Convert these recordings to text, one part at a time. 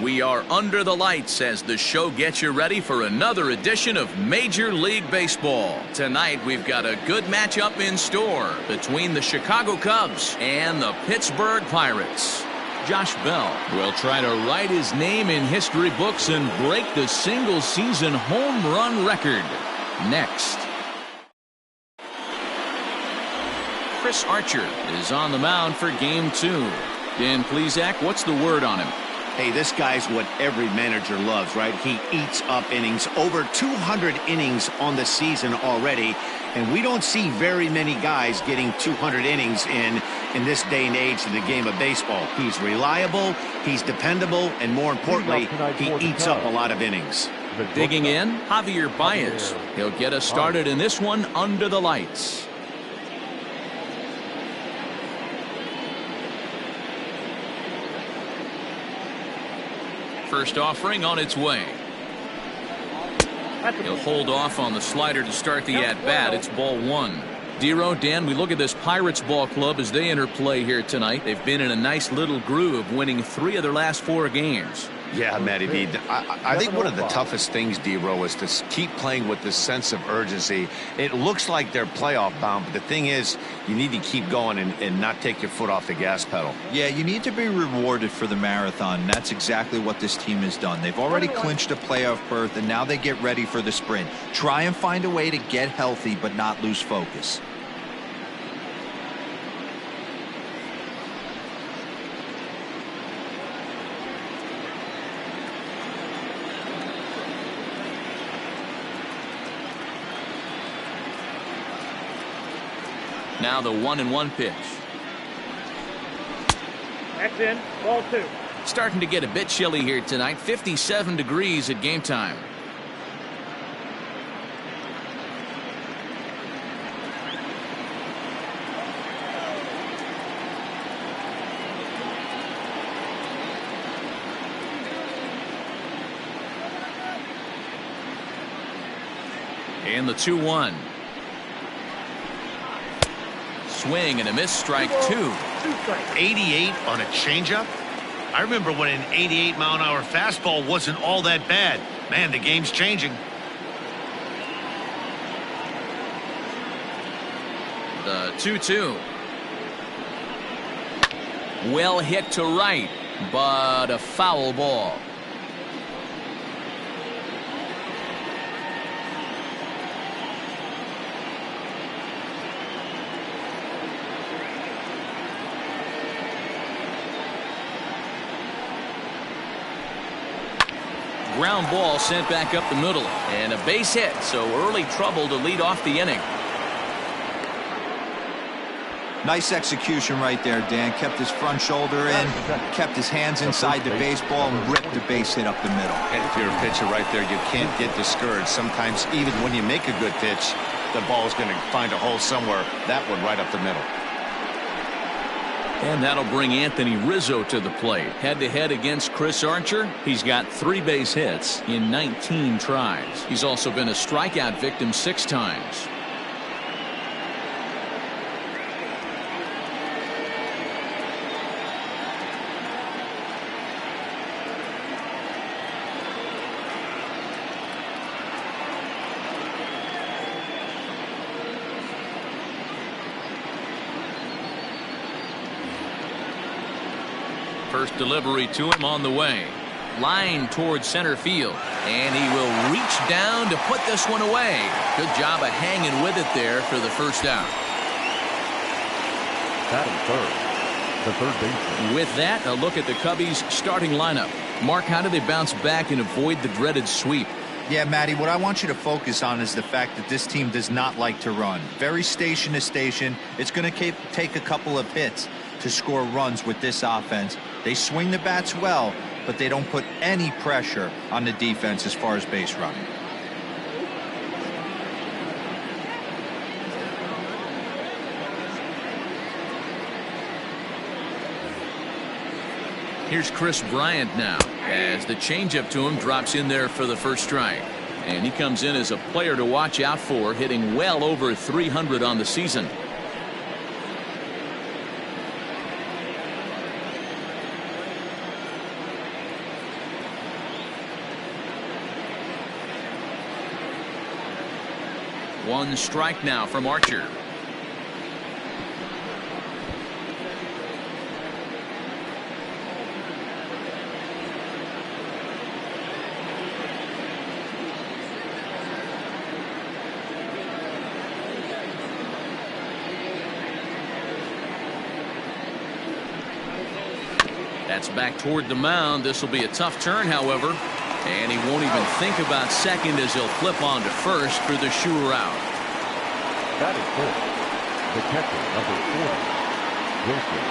We are under the lights as the show gets you ready for another edition of Major League Baseball. Tonight we've got a good matchup in store between the Chicago Cubs and the Pittsburgh Pirates. Josh Bell will try to write his name in history books and break the single-season home run record. Next. Chris Archer is on the mound for Game 2. Dan Plesac, what's the word on him? Hey, this guy's what every manager loves, right? He eats up innings. Over 200 innings on the season already. And we don't see very many guys getting 200 innings in this day and age of the game of baseball. He's reliable, he's dependable, and more importantly, he eats up a lot of innings. Digging in, Javier Baez. He'll get us started in this one under the lights. First offering on its way. He'll hold off on the slider to start the at-bat. It's ball one. Dero, Dan, we look at this Pirates ball club as they enter play here tonight. They've been in a nice little groove, winning 3 of their last 4 games. Yeah, Matty B. I think one of the toughest things, D-Row, is to keep playing with this sense of urgency. It looks like they're playoff bound, but the thing is, you need to keep going and not take your foot off the gas pedal. Yeah, you need to be rewarded for the marathon, and that's exactly what this team has done. They've already clinched a playoff berth, and now they get ready for the sprint. Try and find a way to get healthy, but not lose focus. Now the 1-1 pitch. That's in. Ball 2. Starting to get a bit chilly here tonight. 57 degrees at game time. And the 2-1. Swing and a miss, strike 2. 88 on a changeup? I remember when an 88-mile-an-hour fastball wasn't all that bad. Man, the game's changing. The 2-2. Well hit to right, but a foul ball. Ground ball sent back up the middle, and a base hit, so early trouble to lead off the inning. Nice execution right there, Dan. Kept his front shoulder in, kept his hands inside the baseball, and ripped the base hit up the middle. And if you're a pitcher right there, you can't get discouraged. Sometimes even when you make a good pitch, the ball's going to find a hole somewhere. That one right up the middle. And that'll bring Anthony Rizzo to the plate. Head-to-head against Chris Archer. He's got 3 base hits in 19 tries. He's also been a strikeout victim 6 times. First delivery to him on the way. Line towards center field. And he will reach down to put this one away. Good job of hanging with it there for the first out. Batting third, the third baseman. With that, a look at the Cubbies' starting lineup. Mark, how do they bounce back and avoid the dreaded sweep? Yeah, Matty, what I want you to focus on is the fact that this team does not like to run. Very station to station. It's going to take a couple of hits to score runs with this offense. They swing the bats well, but they don't put any pressure on the defense as far as base running. Here's Chris Bryant now as the changeup to him drops in there for the first strike. And he comes in as a player to watch out for, hitting well over 300 on the season. One strike now from Archer. That's back toward the mound. This will be a tough turn, however. And he won't even think about second as he'll flip on to first for the sure out. That is fourth. The catcher, number 40, Wilson.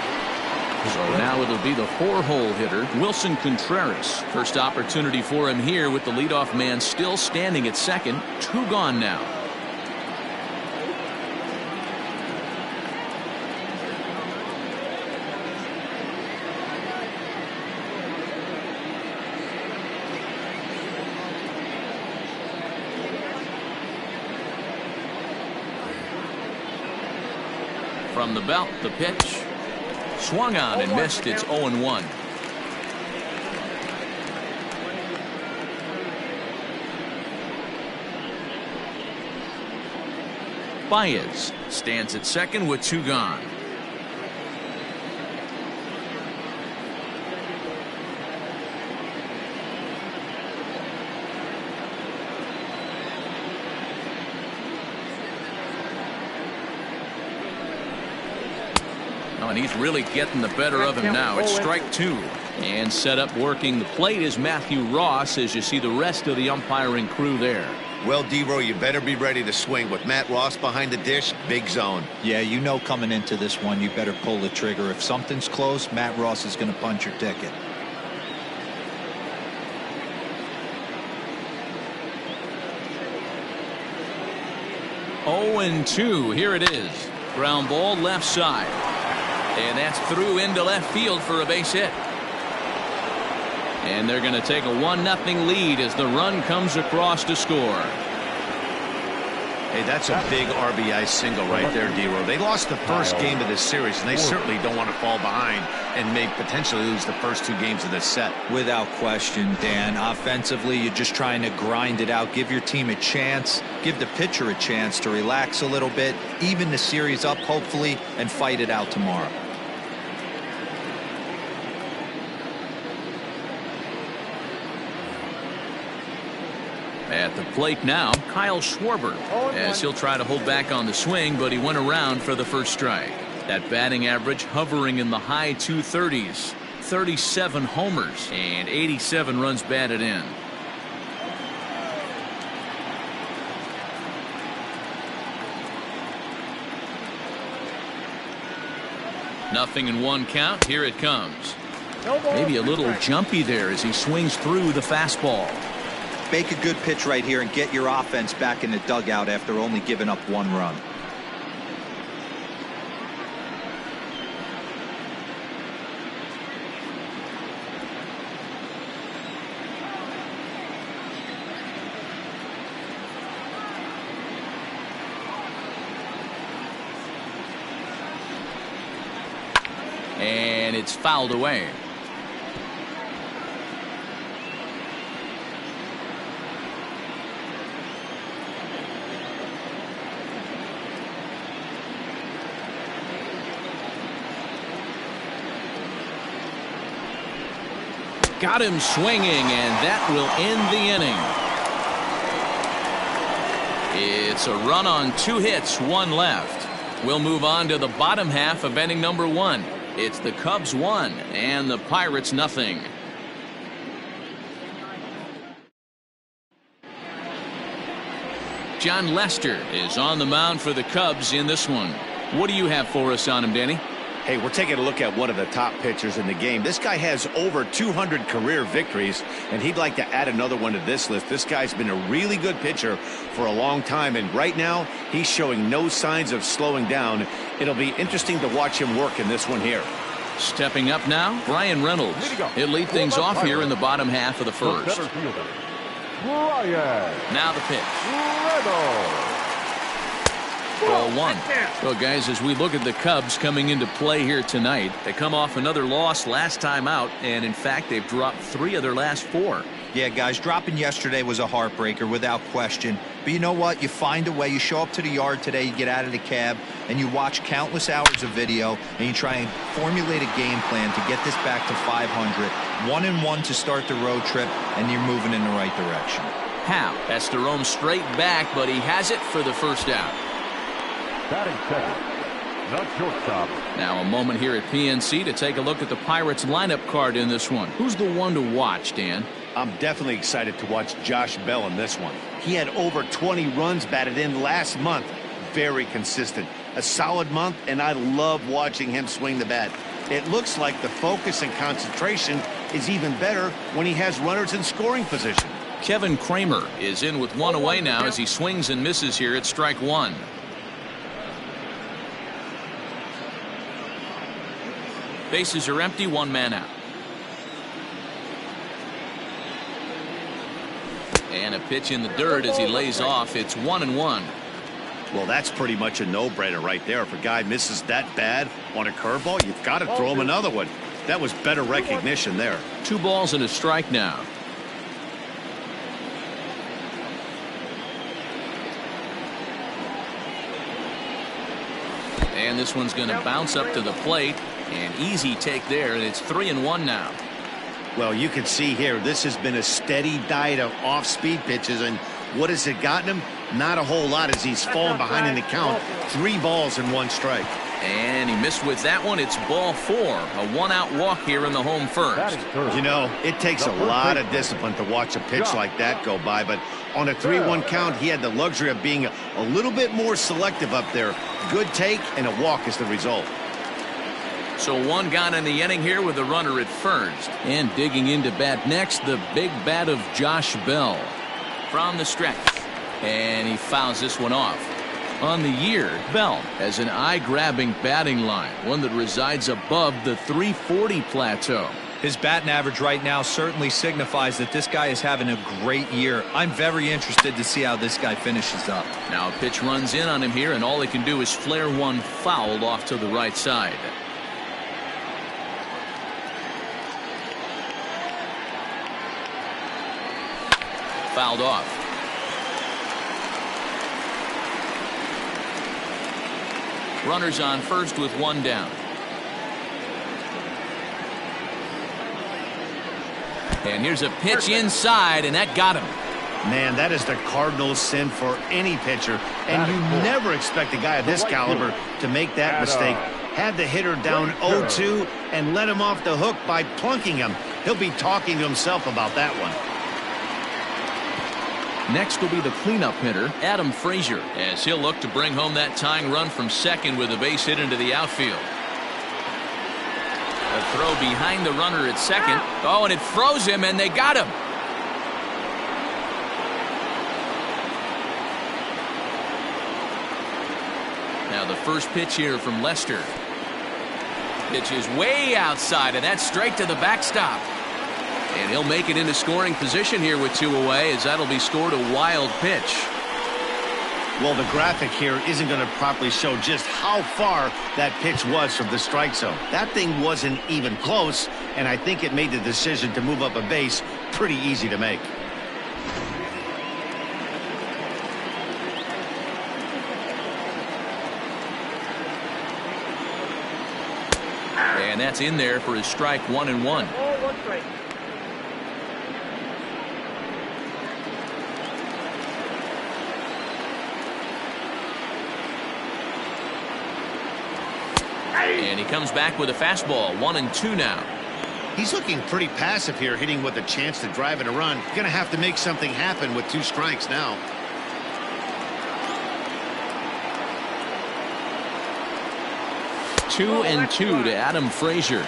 So now it'll be the 4-hole hitter, Wilson Contreras. First opportunity for him here with the leadoff man still standing at second. 2 gone now. From the belt, the pitch. Swung on and missed. It's 0-1. Baez stands at second with 2 gone. And he's really getting the better of him now. It's strike 2. And set up working the plate is Matthew Ross as you see the rest of the umpiring crew there. Well, D-Row, you better be ready to swing. With Matt Ross behind the dish, big zone. Yeah, you know coming into this one, you better pull the trigger. If something's close, Matt Ross is going to punch your ticket. Oh, 0-2. Here it is. Ground ball left side. And that's through into left field for a base hit. And they're going to take a 1-0 lead as the run comes across to score. Hey, that's a big RBI single right there, D-Row. They lost the first game of this series, and they certainly don't want to fall behind and may potentially lose the first 2 games of this set. Without question, Dan. Offensively, you're just trying to grind it out. Give your team a chance. Give the pitcher a chance to relax a little bit. Even the series up, hopefully, and fight it out tomorrow. At the plate now, Kyle Schwarber, as he'll try to hold back on the swing, but he went around for the first strike. That batting average hovering in the high 230s, 37 homers, and 87 runs batted in. Nothing in 1 count. Here it comes. Maybe a little jumpy there as he swings through the fastball. Make a good pitch right here and get your offense back in the dugout after only giving up 1 run. And it's fouled away. Got him swinging, and that will end the inning. It's a run on 2 hits, 1 left. We'll move on to the bottom half of inning number 1. It's the Cubs 1 and the Pirates nothing. John Lester is on the mound for the Cubs in this one. What do you have for us on him, Danny? Hey, we're taking a look at one of the top pitchers in the game. This guy has over 200 career victories, and he'd like to add another one to this list. This guy's been a really good pitcher for a long time, and right now he's showing no signs of slowing down. It'll be interesting to watch him work in this one here. Stepping up now, Brian Reynolds. He'll lead things off here in the bottom half of the first. Now the pitch. Reynolds. Ball 1. Well, guys, as we look at the Cubs coming into play here tonight, they come off another loss last time out, and in fact they've dropped 3 of their last 4. Yeah, guys, dropping yesterday was a heartbreaker without question. But you know what? You find a way. You show up to the yard today, you get out of the cab, and you watch countless hours of video, and you try and formulate a game plan to get this back to 500. 1-1 to start the road trip, and you're moving in the right direction. Howe has to roam straight back, but he has it for the first out. Batting second, the shortstop. Now a moment here at PNC to take a look at the Pirates lineup card in this one. Who's the one to watch, Dan? I'm definitely excited to watch Josh Bell in this one. He had over 20 runs batted in last month. Very consistent. A solid month, and I love watching him swing the bat. It looks like the focus and concentration is even better when he has runners in scoring position. Kevin Kramer is in with one away now as he swings and misses here at strike one. Bases are empty, one man out. And a pitch in the dirt as he lays off. It's 1-1. Well, that's pretty much a no-brainer right there. If a guy misses that bad on a curveball, you've got to throw him another one. That was better recognition there. 2 balls and a strike now. And this one's going to bounce up to the plate. An easy take there, and it's 3-1 now. Well, you can see here, this has been a steady diet of off-speed pitches, and what has it gotten him? Not a whole lot as he's fallen behind in the count. 3 balls and 1 strike. And he missed with that one. It's ball 4. A 1-out walk here in the home first. You know, it takes a lot of discipline to watch a pitch like that go by, but on a 3-1 count, he had the luxury of being a little bit more selective up there. Good take, and a walk is the result. So 1 gone in the inning here with a runner at first. And digging into bat next, the big bat of Josh Bell. From the stretch. And he fouls this one off. On the year, Bell has an eye-grabbing batting line, one that resides above the 340 plateau. His batting average right now certainly signifies that this guy is having a great year. I'm very interested to see how this guy finishes up. Now a pitch runs in on him here, and all he can do is flare one foul off to the right side. Fouled off. Runners on first with 1 down. And here's a pitch inside, and that got him. Man, that is the Cardinals' sin for any pitcher, and you never expect a guy of this caliber to make that mistake. Had the hitter down 0-2 and let him off the hook by plunking him. He'll be talking to himself about that one. Next will be the cleanup hitter, Adam Frazier, as he'll look to bring home that tying run from second with a base hit into the outfield. A throw behind the runner at second. Oh, and it froze him, and they got him. Now the first pitch here from Lester. Pitch is way outside, and that's straight to the backstop. And he'll make it into scoring position here with 2 away, as that'll be scored a wild pitch. Well, the graphic here isn't going to properly show just how far that pitch was from the strike zone. That thing wasn't even close, and I think it made the decision to move up a base pretty easy to make. And that's in there for his strike 1-1. Ball 1 strike. And he comes back with a fastball. 1-2 now. He's looking pretty passive here, hitting with a chance to drive in a run. Going to have to make something happen with 2 strikes now. Two and 2 to Adam Frazier.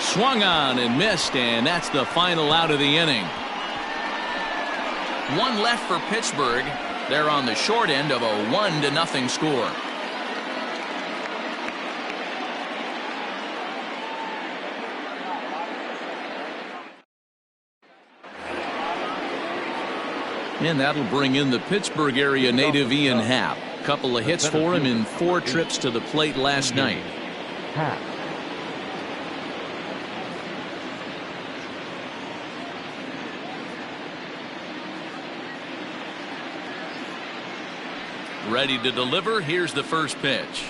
Swung on and missed, and that's the final out of the inning. 1 left for Pittsburgh. They're on the short end of a 1-0 score. And that'll bring in the Pittsburgh area native Ian Happ. Couple of hits for him in 4 trips to the plate last night. Happ. Ready to deliver. Here's the first pitch.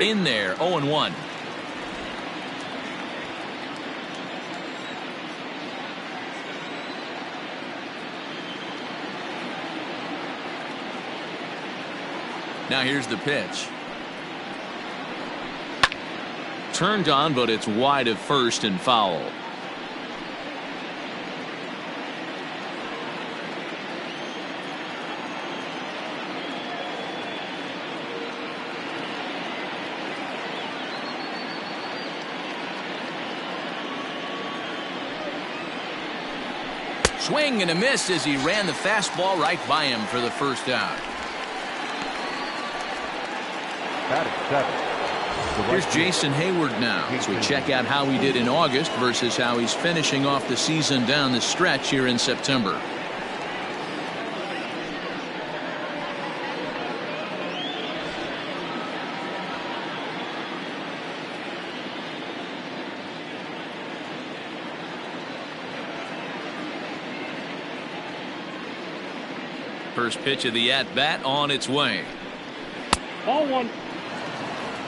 In there, 0-1. Now here's the pitch. Turned on, but it's wide of first and foul. Swing and a miss as he ran the fastball right by him for the first out. Here's Jason Hayward now as we check out how he did in August versus how he's finishing off the season down the stretch here in September. First pitch of the at-bat on its way. Ball 1.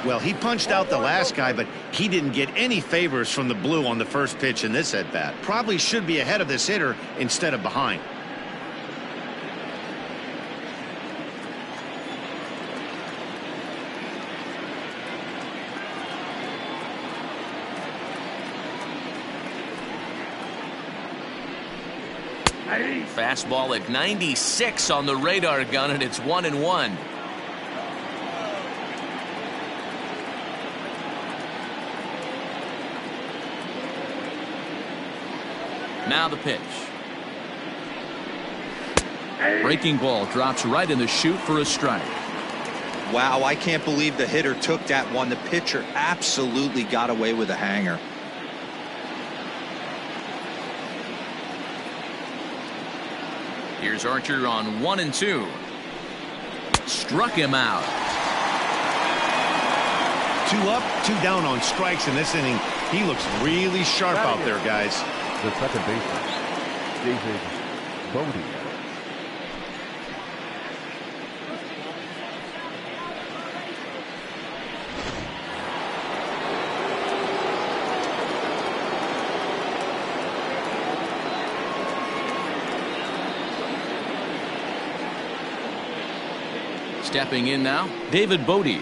Well, he punched out the last guy, but he didn't get any favors from the blue on the first pitch in this at-bat. Probably should be ahead of this hitter instead of behind. Fastball at 96 on the radar gun, and it's 1-1. Now the pitch. Breaking ball drops right in the chute for a strike. Wow, I can't believe the hitter took that one. The pitcher absolutely got away with a hanger. Here's Archer on 1-2. Struck him out. 2 up, 2 down on strikes in this inning. He looks really sharp out there, guys. The second baseman, David Bote. Stepping in now, David Bote.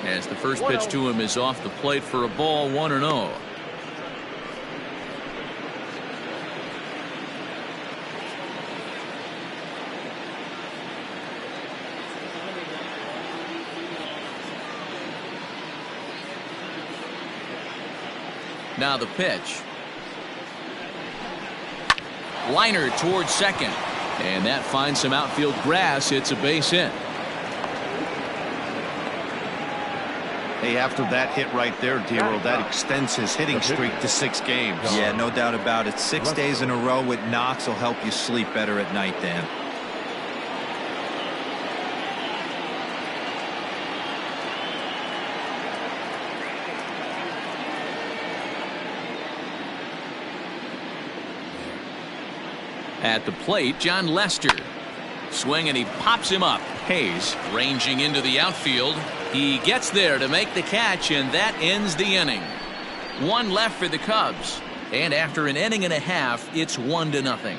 As the first pitch to him is off the plate for a ball, 1-0. Now the pitch. Liner towards second. And that finds some outfield grass. It's a base hit. Hey, after that hit right there, Dero, that extends his hitting streak to 6 games. Yeah, no doubt about it. 6 days in a row with knocks will help you sleep better at night, Dan. At the plate, John Lester. Swing and he pops him up. Hayes ranging into the outfield. He gets there to make the catch, and that ends the inning. 1 left for the Cubs. And after an inning and a half, it's 1-0.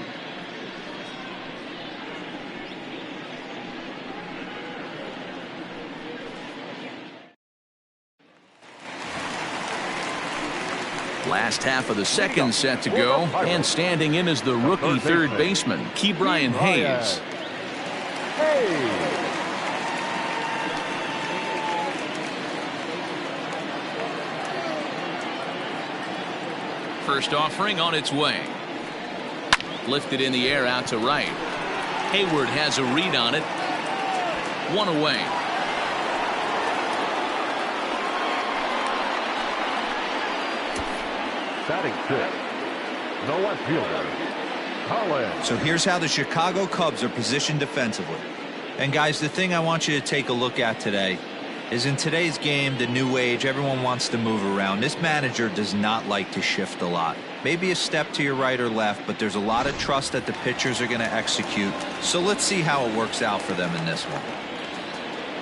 Last half of the second set to go, and standing in is the rookie third baseman, Ke'Bryan Hayes. First offering on its way. Lifted in the air out to right. Hayward has a read on it. 1 away. Batting 6th, no left fielder, Collins. So here's how the Chicago Cubs are positioned defensively. And guys, the thing I want you to take a look at today is in today's game, the new age, everyone wants to move around. This manager does not like to shift a lot. Maybe a step to your right or left, but there's a lot of trust that the pitchers are going to execute. So let's see how it works out for them in this one.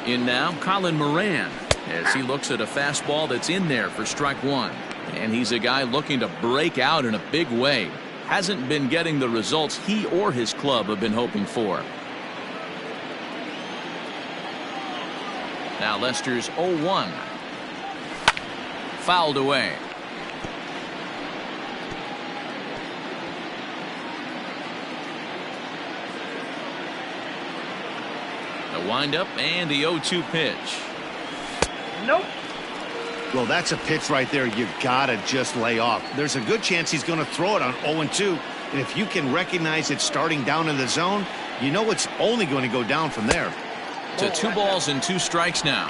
In now, Colin Moran, as he looks at a fastball that's in there for strike one. And he's a guy looking to break out in a big way. Hasn't been getting the results he or his club have been hoping for. Now Lester's 0-1. Fouled away. The windup and the 0-2 pitch. Nope. Well, that's a pitch right there you gotta just lay off. There's a good chance he's going to throw it on 0-2. And if you can recognize it starting down in the zone, you know it's only going to go down from there. To 2 balls and 2 strikes now.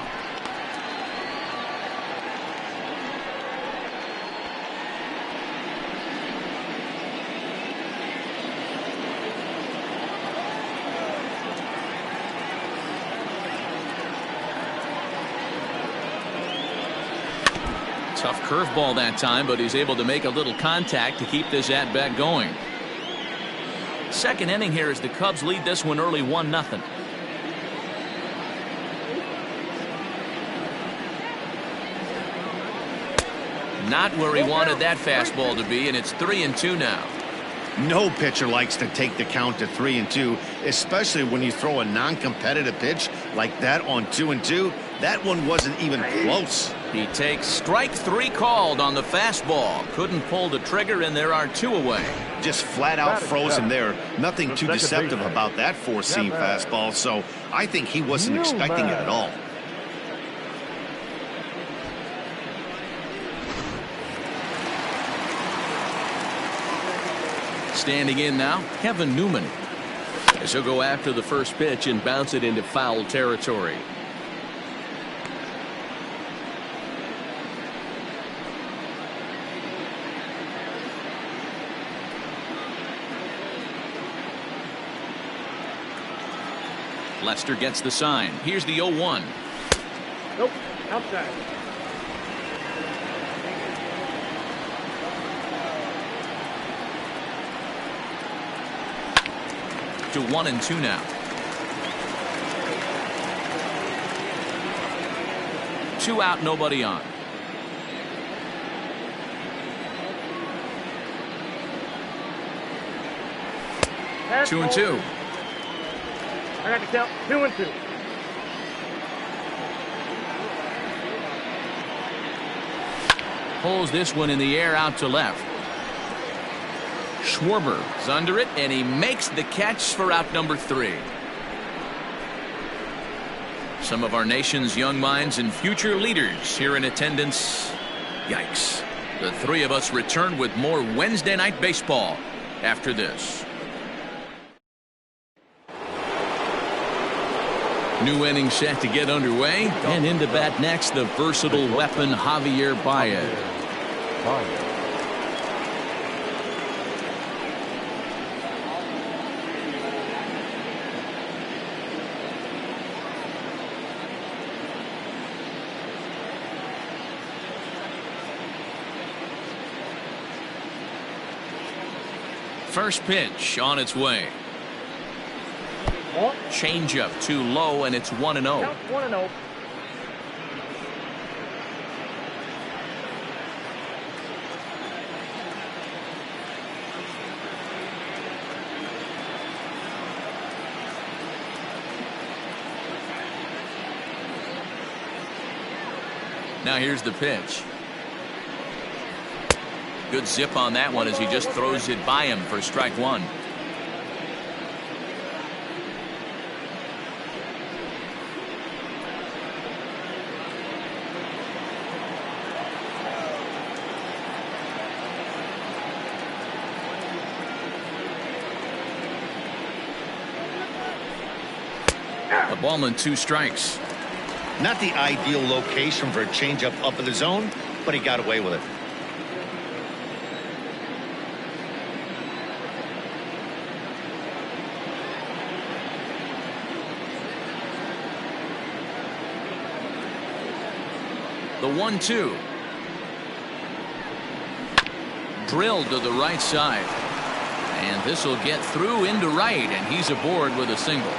Tough curveball that time, but he's able to make a little contact to keep this at bat going. Second inning here as the Cubs lead this one early 1-0. Not where he wanted that fastball to be, and it's 3-2 now. No pitcher likes to take the count to 3-2, especially when you throw a non-competitive pitch like that on 2-2. That one wasn't even close. He takes strike 3 called on the fastball. Couldn't pull the trigger, and there are 2 away. Just flat out frozen there. Nothing too deceptive about that four-seam fastball, so I think he wasn't expecting it at all. Standing in now, Kevin Newman, as he'll go after the first pitch and bounce it into foul territory. Lester gets the sign. Here's the 0-1. Nope. Outside. To 1-2 now. Two out, nobody on. Pass 2-2. I got to count 2-2. Pulls this one in the air out to left. Schwarber is under it, and he makes the catch for out number 3. Some of our nation's young minds and future leaders here in attendance. Yikes. The 3 of us return with more Wednesday Night Baseball after this. New inning set to get underway, and into bat next, the versatile weapon Javier Baez. First pitch on its way. Changeup too low, and it's 1-0. Count 1-0. Now here's the pitch. Good zip on that one as he just throws it by him for strike 1. A ball and 2 strikes. Not the ideal location for a changeup up in the zone, but he got away with it. The 1-2. Drilled to the right side. And this will get through into right, and he's aboard with a single.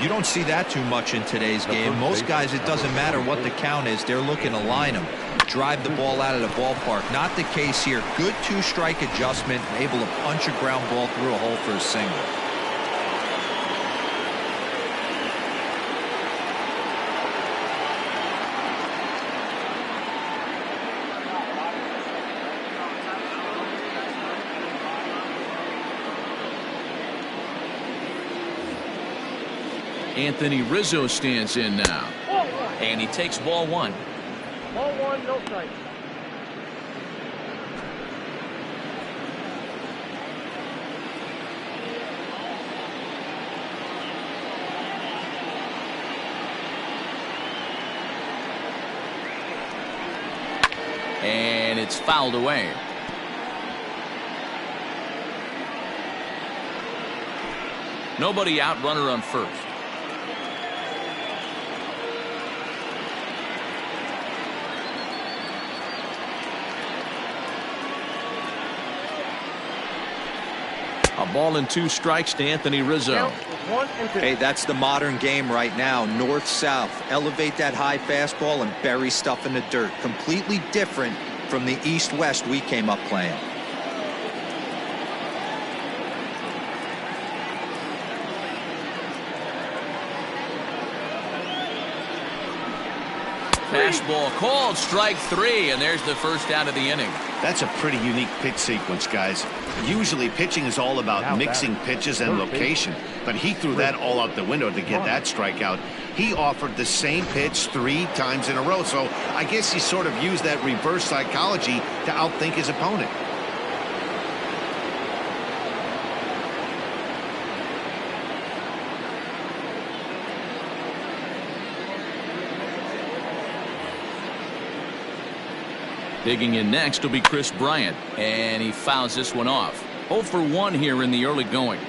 You don't see that too much in today's game. Most guys, it doesn't matter what the count is. They're looking to line them, drive the ball out of the ballpark. Not the case here. Good two-strike adjustment, able to punch a ground ball through a hole for a single. Anthony Rizzo stands in now. And he takes ball 1. Ball 1, no strike. And it's fouled away. Nobody out, runner on first. A ball and 2 strikes to Anthony Rizzo. 1 and 2. Hey, that's the modern game right now. North-south. Elevate that high fastball and bury stuff in the dirt. Completely different from the east-west we came up playing. Fastball called, strike 3, and there's the first out of the inning. That's a pretty unique pitch sequence, guys. Usually pitching is all about mixing pitches and location, but he threw that all out the window to get that strikeout. He offered the same pitch 3 times in a row, so I guess he sort of used that reverse psychology to outthink his opponent. Digging in next will be Chris Bryant, and he fouls this one off. 0 for 1 here in the early going.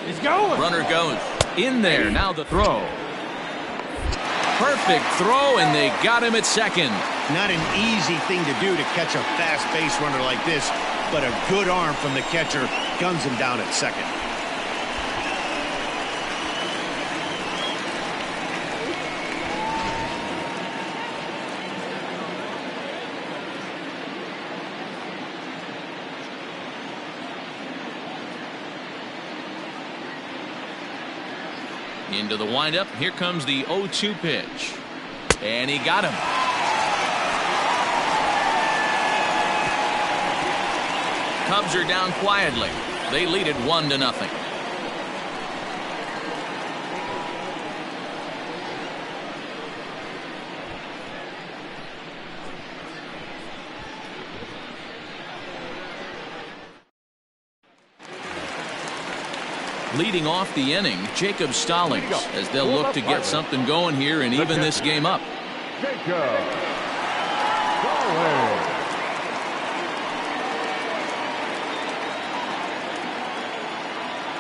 He's going. Runner goes in there. Now the throw. Perfect throw, and they got him at second. Not an easy thing to do to catch a fast base runner like this, but a good arm from the catcher guns him down at second. Into the windup. Here comes the 0-2 pitch. And he got him. Cubs are down quietly. They lead it 1-0. Leading off the inning, Jacob Stallings, as they'll look to get something going here and even this game up. Jacob Stallings.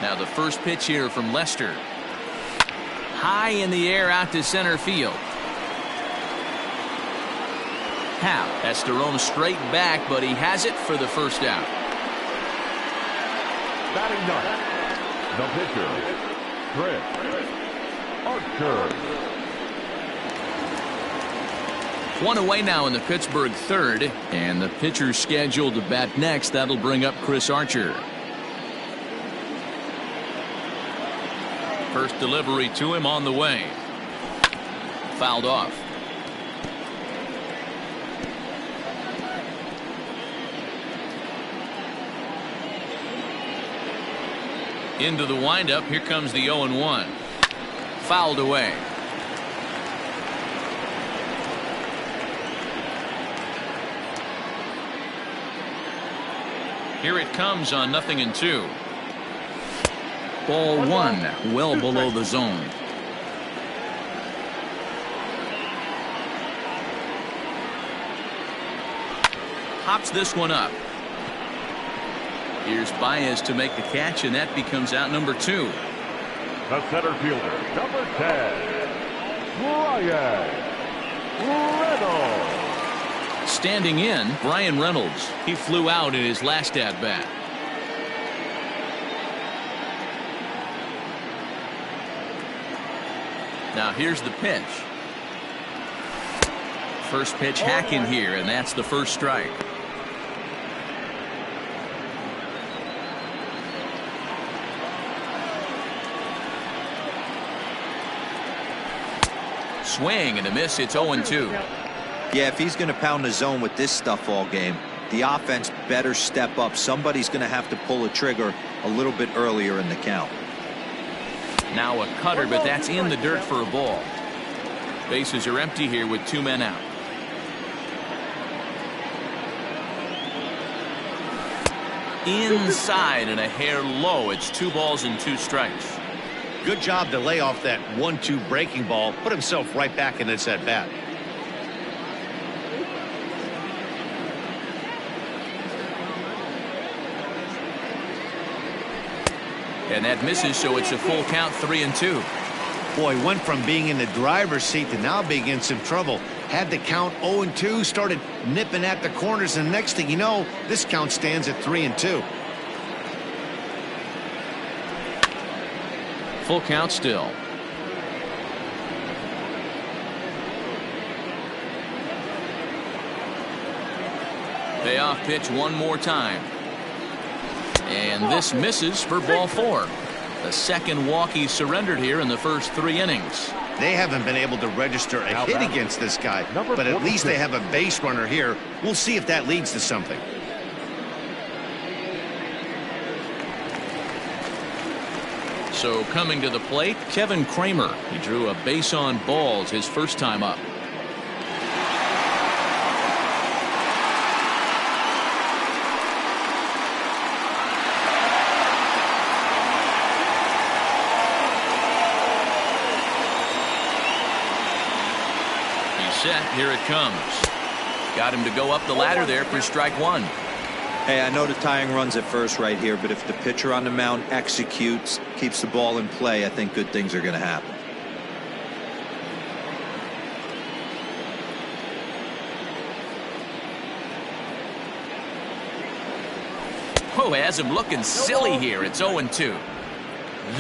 Now the first pitch here from Lester. High in the air out to center field. Happ has to roam straight back, but he has it for the first out. Batting ninth, the pitcher, Chris Archer. 1 away now in the Pittsburgh third, and the pitcher scheduled to bat next. That'll bring up Chris Archer. First delivery to him on the way. Fouled off. Into the windup. Here comes the 0-1. Fouled away. Here it comes on 0-2. Ball 1, well below the zone. pops this one up. Here's Baez to make the catch, and that becomes out number 2. The center fielder, number 10, Bryan Reynolds. Standing in, Bryan Reynolds. He flew out in his last at-bat. Now here's the pitch. First pitch hack in here, and that's the first strike. Swing and a miss. It's 0-2. Yeah, if he's going to pound the zone with this stuff all game, the offense better step up. Somebody's going to have to pull a trigger a little bit earlier in the count. Now a cutter, but that's in the dirt for a ball. Bases are empty here with 2 men out. Inside and a hair low. It's 2 balls and 2 strikes. Good job to lay off that 1-2 breaking ball. Put himself right back in this at bat. And that misses, so it's a full count, 3-2. Boy, went from being in the driver's seat to now being in some trouble. Had the count 0-2, started nipping at the corners, and next thing you know, this count stands at 3-2. Full count still. Payoff pitch one more time. And this misses for ball 4. The second walk he surrendered here in the first 3 innings. They haven't been able to register a hit against this guy, but at least they have a base runner here. We'll see if that leads to something. So coming to the plate, Kevin Kramer. He drew a base on balls his first time up. Set. Here it comes. Got him to go up the ladder there for strike 1. Hey, I know the tying runs at first right here, but if the pitcher on the mound executes, keeps the ball in play, I think good things are going to happen. Oh, has him looking silly here. It's 0-2.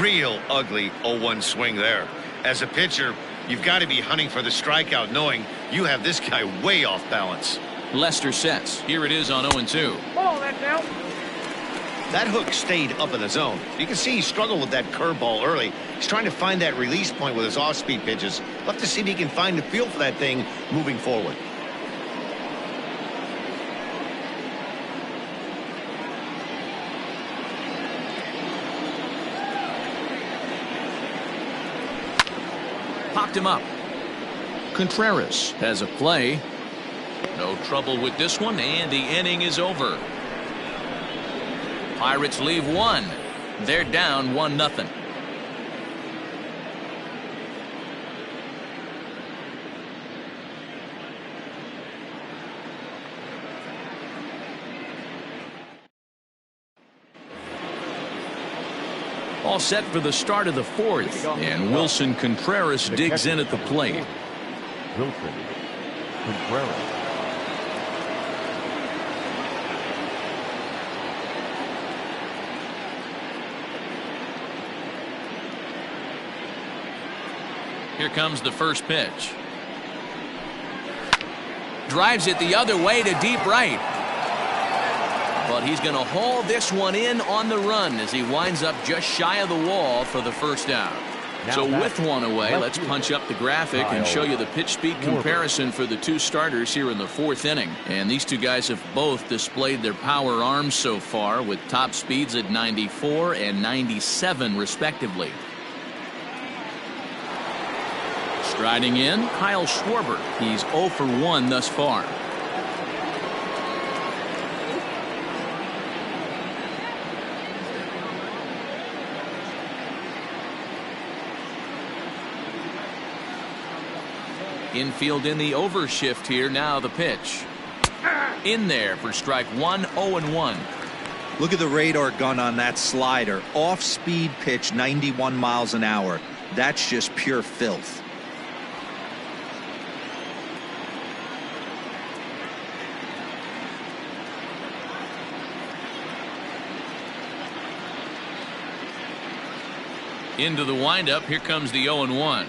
Real ugly 0-1 swing there. As a pitcher, you've got to be hunting for the strikeout, knowing you have this guy way off balance. Lester sets. Here it is on 0-2. Ball, that's out. That hook stayed up in the zone. You can see he struggled with that curveball early. He's trying to find that release point with his off-speed pitches. We'll have to see if he can find the feel for that thing moving forward. Popped him up. Contreras has a play. No trouble with this one, and the inning is over. Pirates leave 1. They're down 1-0. All set for the start of the 4th, and Wilson Contreras digs in at the plate. Wilson Contreras. Here comes the first pitch. Drives it the other way to deep right. But he's going to haul this one in on the run as he winds up just shy of the wall for the first out. So with one away, let's punch up the graphic and show you the pitch speed comparison for the 2 starters here in the 4th inning. And these 2 guys have both displayed their power arms so far with top speeds at 94 and 97 respectively. Striding in, Kyle Schwarber. He's 0 for 1 thus far. Infield in the overshift here. Now the pitch. In there for strike one, 0-1. Look at the radar gun on that slider. Off-speed pitch, 91 miles an hour. That's just pure filth. Into the windup. Here comes the 0-1.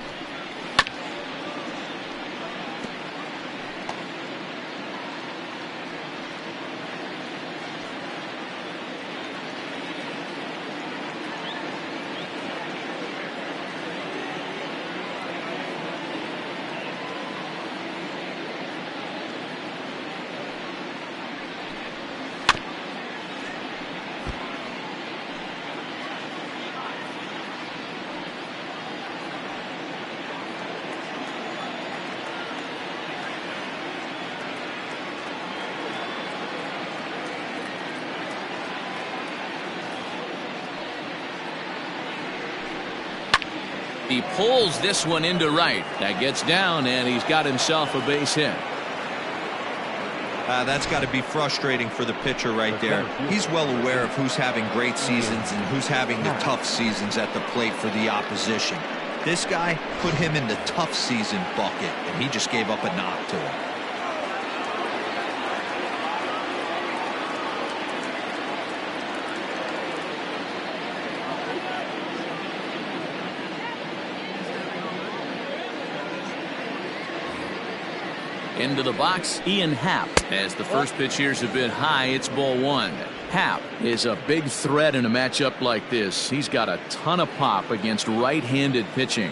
He pulls this one into right. That gets down, and he's got himself a base hit. That's got to be frustrating for the pitcher right there. He's well aware of who's having great seasons and who's having the tough seasons at the plate for the opposition. This guy put him in the tough season bucket, and he just gave up a knock to him. Into the box, Ian Happ. As the first pitch here's a bit high, it's ball one. Happ is a big threat in a matchup like this. He's got a ton of pop against right-handed pitching.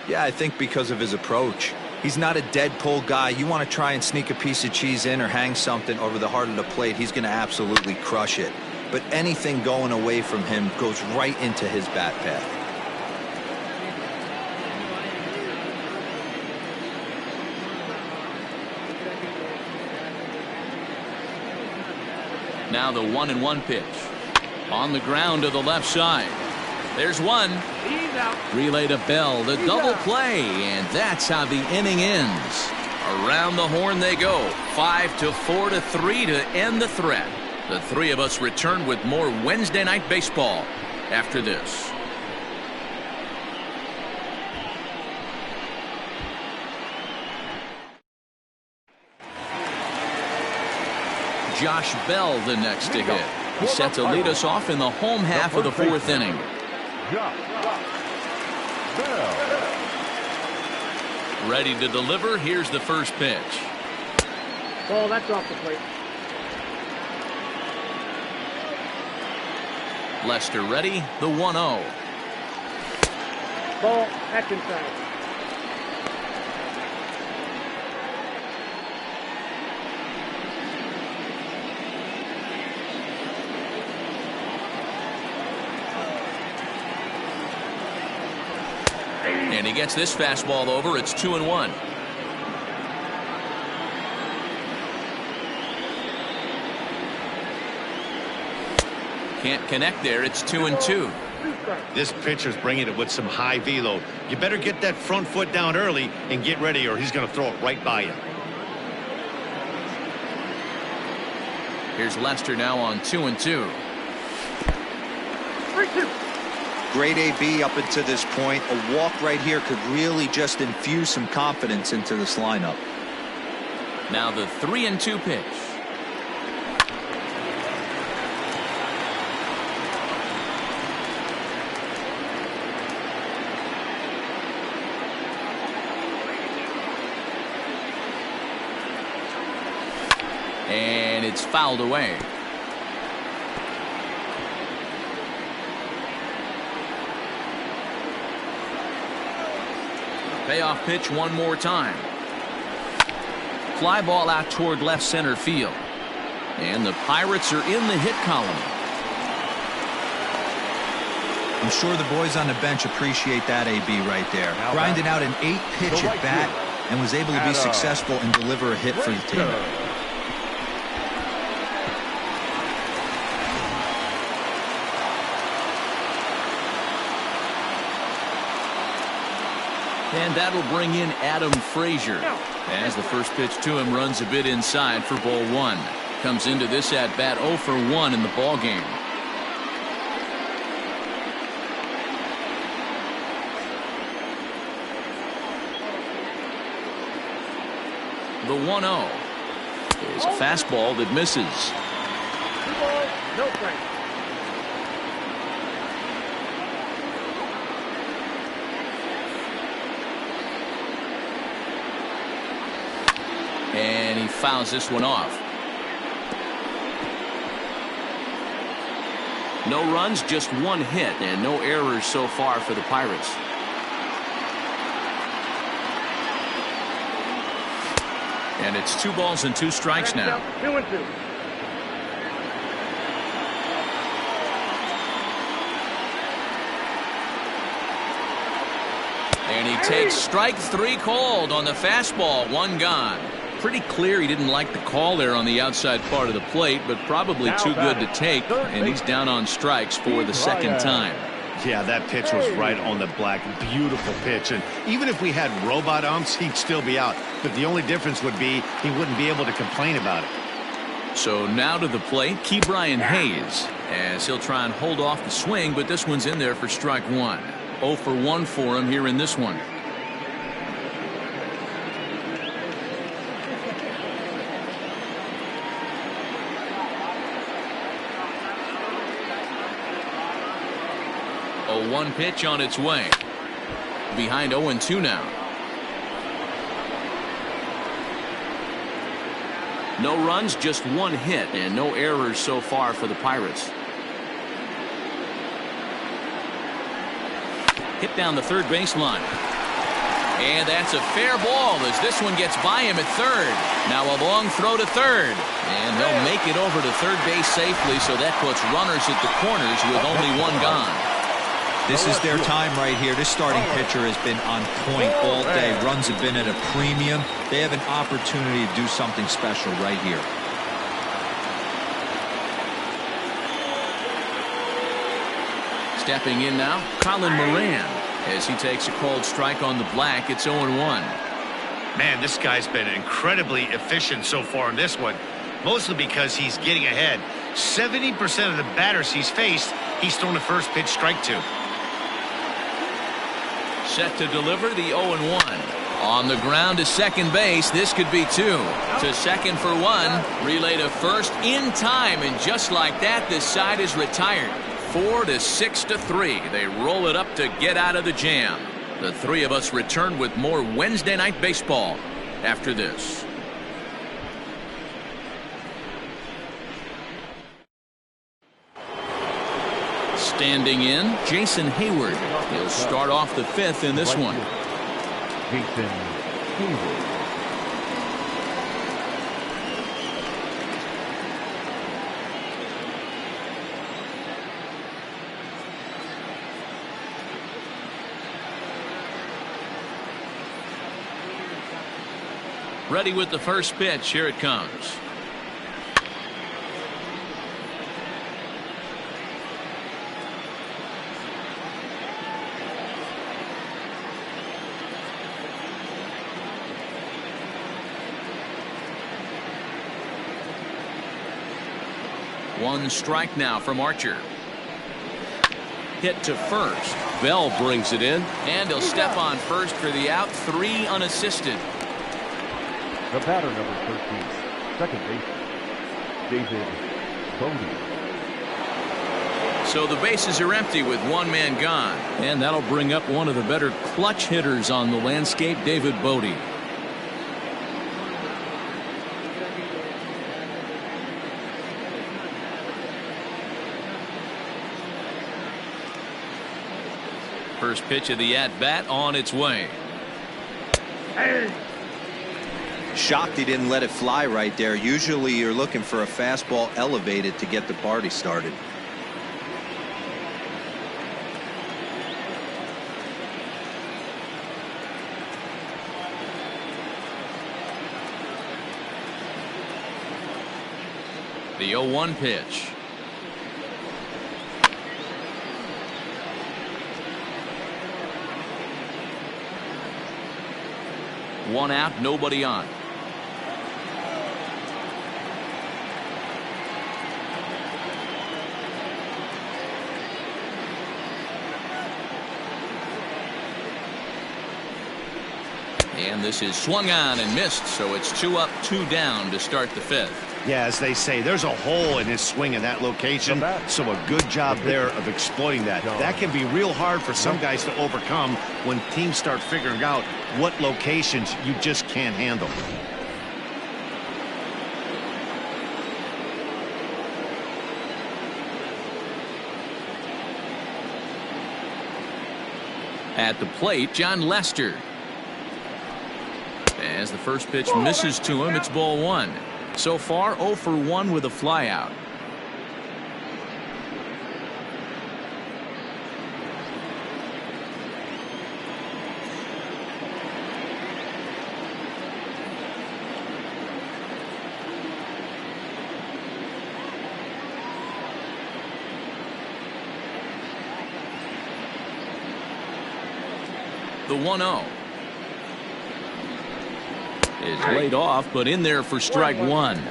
Yeah, I think because of his approach. He's not a dead pull guy. You want to try and sneak a piece of cheese in or hang something over the heart of the plate, he's going to absolutely crush it. But anything going away from him goes right into his bat path. Now the 1-1 pitch. On the ground to the left side. There's one. He's out. Relay to Bell, the double play, and that's how the inning ends. Around the horn they go. 5-4 to 3 to end the threat. The three of us return with more Wednesday Night Baseball after this. Josh Bell the next to hit. He's set to lead us off in the home half of the fourth inning. Ready to deliver. Here's the first pitch. Ball, that's off the plate. Lester ready. The 1-0. Ball, that's inside. And he gets this fastball over. It's 2-1. Can't connect there. It's 2-2. This pitcher's bringing it with some high velo. You better get that front foot down early and get ready, or he's going to throw it right by you. Here's Lester now on 2-2. 3-2. Great AB up until this point. A walk right here could really just infuse some confidence into this lineup. Now the 3-2 pitch. And it's fouled away. Payoff pitch one more time. Fly ball out toward left center field. And the Pirates are in the hit column. I'm sure the boys on the bench appreciate that AB right there. Grinding out an 8-pitch at bat and was able to be successful and deliver a hit for the team. And that'll bring in Adam Frazier as the first pitch to him runs a bit inside for ball one. comes into this at bat 0 for 1 in the ball game. The 1-0 is a fastball that misses. 2 balls, no strikes. And he fouls this one off. No runs, just 1 hit, and no errors so far for the Pirates. And it's 2 balls and 2 strikes now. 2 and 2. And he takes strike 3 called on the fastball. 1 gone. Pretty clear he didn't like the call there on the outside part of the plate, but probably too good to take, and he's down on strikes for the second time. Yeah, that pitch was right on the black. Beautiful pitch. And even if we had robot umps, he'd still be out. But the only difference would be he wouldn't be able to complain about it. So now to the plate, Ke'Bryan Hayes, as he'll try and hold off the swing, but this one's in there for strike 1. 0 for 1 for him here in this one. A 1 pitch on its way. Behind 0-2 now. No runs, just 1 hit, and no errors so far for the Pirates. Hit down the third baseline. And that's a fair ball as this one gets by him at third. Now a long throw to third. And he'll make it over to third base safely, so that puts runners at the corners with only 1 gone. This is their time right here. This starting pitcher has been on point all day. Runs have been at a premium. They have an opportunity to do something special right here. Stepping in now, Colin Moran, as he takes a called strike on the black. It's 0-1. Man, this guy's been incredibly efficient so far in this one, mostly because he's getting ahead. 70% of the batters he's faced, he's thrown the first pitch strike to. Set to deliver the 0-1. On the ground to second base. This could be 2. To second for 1. Relay to first in time, and just like that, this side is retired. 4 to 6 to 3. They roll it up to get out of the jam. The 3 of us return with more Wednesday Night Baseball after this. Standing in, Jason Hayward. He'll start off the 5th in this one. Jason Hayward. Ready with the first pitch. Here it comes. One strike now from Archer. Hit to first. Bell brings it in. And he'll step on first for the out. 3 unassisted. The batter, number 13, second baseman, David Bote. So the bases are empty with 1 man gone. And that'll bring up one of the better clutch hitters on the landscape, David Bote. First pitch of the at-bat on its way. Shocked he didn't let it fly right there. Usually you're looking for a fastball elevated to get the party started. The 0-1 pitch. One out, nobody on. And this is swung on and missed, so it's 2 up, 2 down to start the 5th. Yeah, as they say, there's a hole in his swing in that location, so a good job there of exploiting that. That can be real hard for some guys to overcome when teams start figuring out what locations you just can't handle. At the plate, John Lester. As the first pitch misses to him, it's ball 1. So far, 0 for 1 with a flyout. The 1-0 is laid off, but in there for strike 1.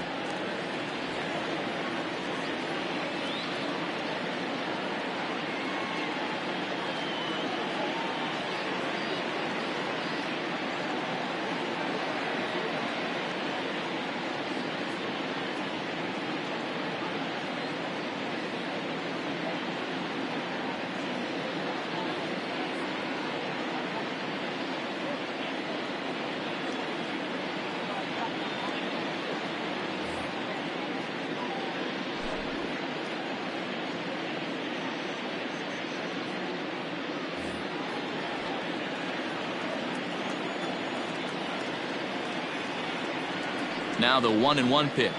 Now the 1-1 pitch.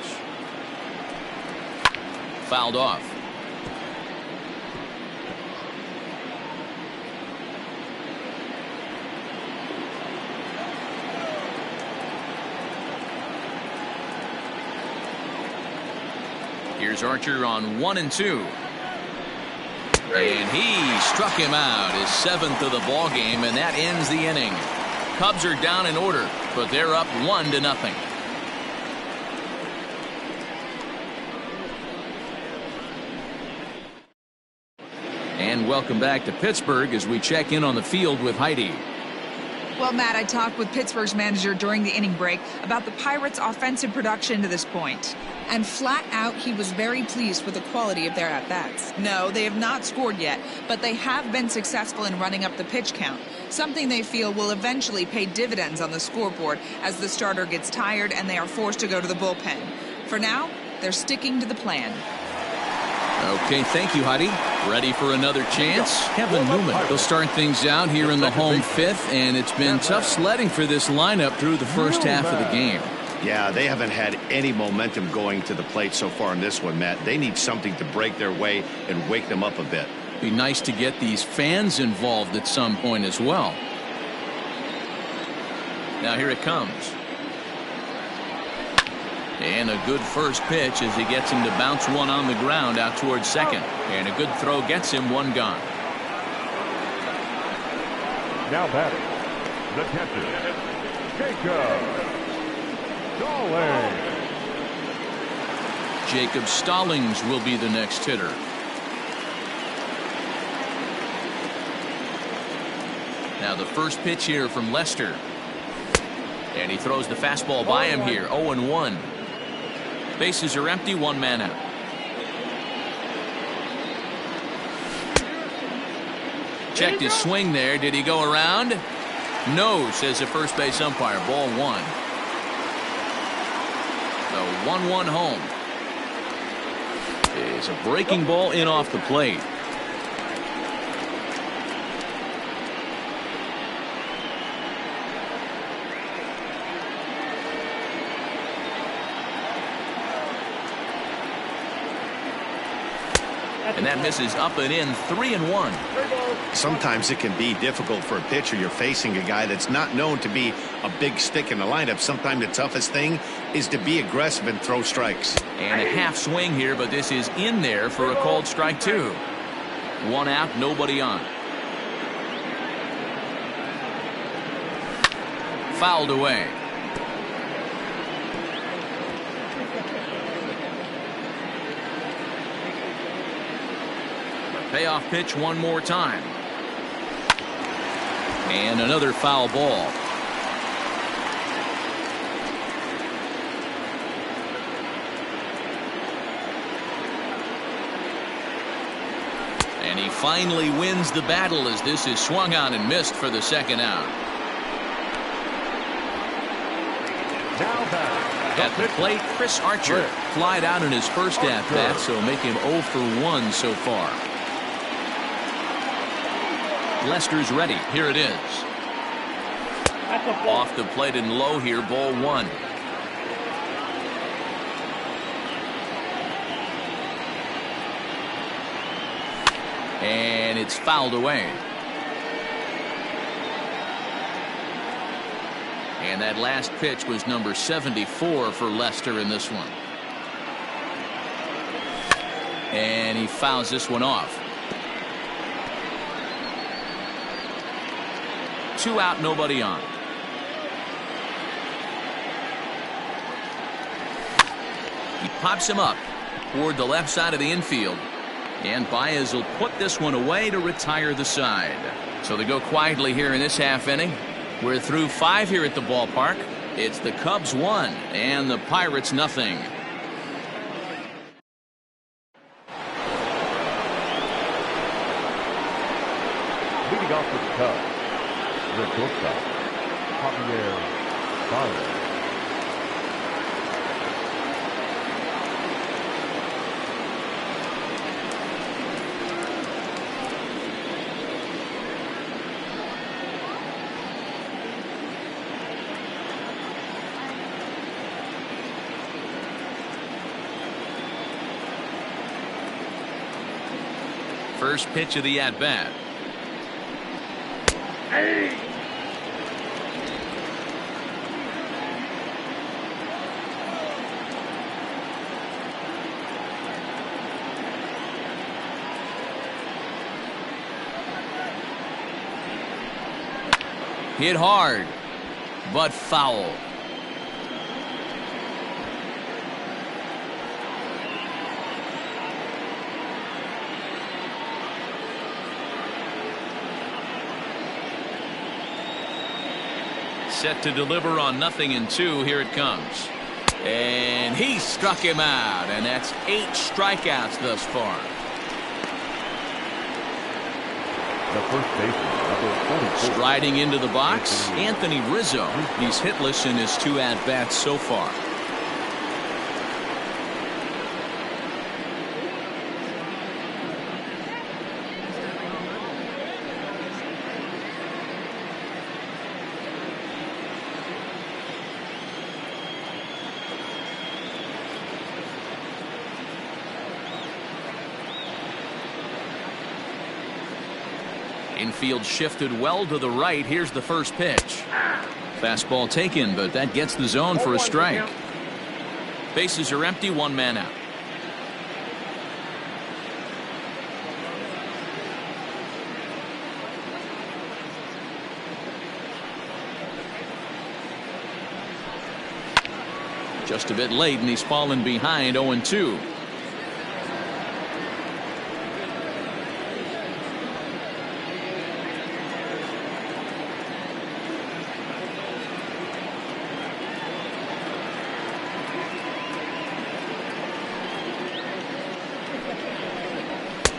Fouled off. Here's Archer on 1-2. And he struck him out, his 7th of the ball game, and that ends the inning. Cubs are down in order, but they're up 1-0. And welcome back to Pittsburgh as we check in on the field with Heidi. Well, Matt, I talked with Pittsburgh's manager during the inning break about the Pirates' offensive production to this point. And flat out, he was very pleased with the quality of their at-bats. No, they have not scored yet, but they have been successful in running up the pitch count, something they feel will eventually pay dividends on the scoreboard as the starter gets tired and they are forced to go to the bullpen. For now, they're sticking to the plan. Okay, thank you, Heidi. Ready for another chance? Kevin Newman will start things out here in the home 5th, and it's been tough sledding for this lineup through the first half of the game. Yeah, they haven't had any momentum going to the plate so far in this one, Matt. They need something to break their way and wake them up a bit. Be nice to get these fans involved at some point as well. Now here it comes. And a good first pitch as he gets him to bounce one on the ground out towards second. And a good throw gets him one gone. Now batting, the catcher, Jacob Stallings. Jacob Stallings will be the next hitter. Now the first pitch here from Lester. And he throws the fastball by him here. 0-1. Bases are empty, 1 man out. Checked his swing there. Did he go around? No, says the first base umpire. Ball 1. The 1-1 home. Is a breaking ball in off the plate. And that misses up and in. 3-1. Sometimes it can be difficult for a pitcher. You're facing a guy that's not known to be a big stick in the lineup. Sometimes the toughest thing is to be aggressive and throw strikes. And a half swing here, but this is in there for a called strike 2. 1 out, nobody on. Fouled away. Payoff pitch one more time. And another foul ball. And he finally wins the battle as this is swung on and missed for the second out. Now batting. At the plate, Chris Archer flied out in his first at-bat, so make him 0 for 1 so far. Lester's ready. Here it is. Off the plate and low here, ball 1. And it's fouled away. And that last pitch was number 74 for Lester in this one. And he fouls this one off. 2 out, nobody on. He pops him up toward the left side of the infield. And Baez will put this one away to retire the side. So they go quietly here in this half inning. We're through 5 here at the ballpark. It's the Cubs 1 and the Pirates nothing. Leading off with the Cubs, the shortstop, Javier Baez. First pitch of the at-bat. Hit hard, but foul. Set to deliver on 0-2. Here it comes. And he struck him out. And that's 8 strikeouts thus far. The first baseman, number 44. Striding into the box, Anthony Rizzo. He's hitless in his 2 at-bats so far. Infield shifted well to the right. Here's the first pitch. Fastball taken, but that gets the zone for a strike. Bases are empty, 1 man out. Just a bit late, and he's fallen behind 0-2.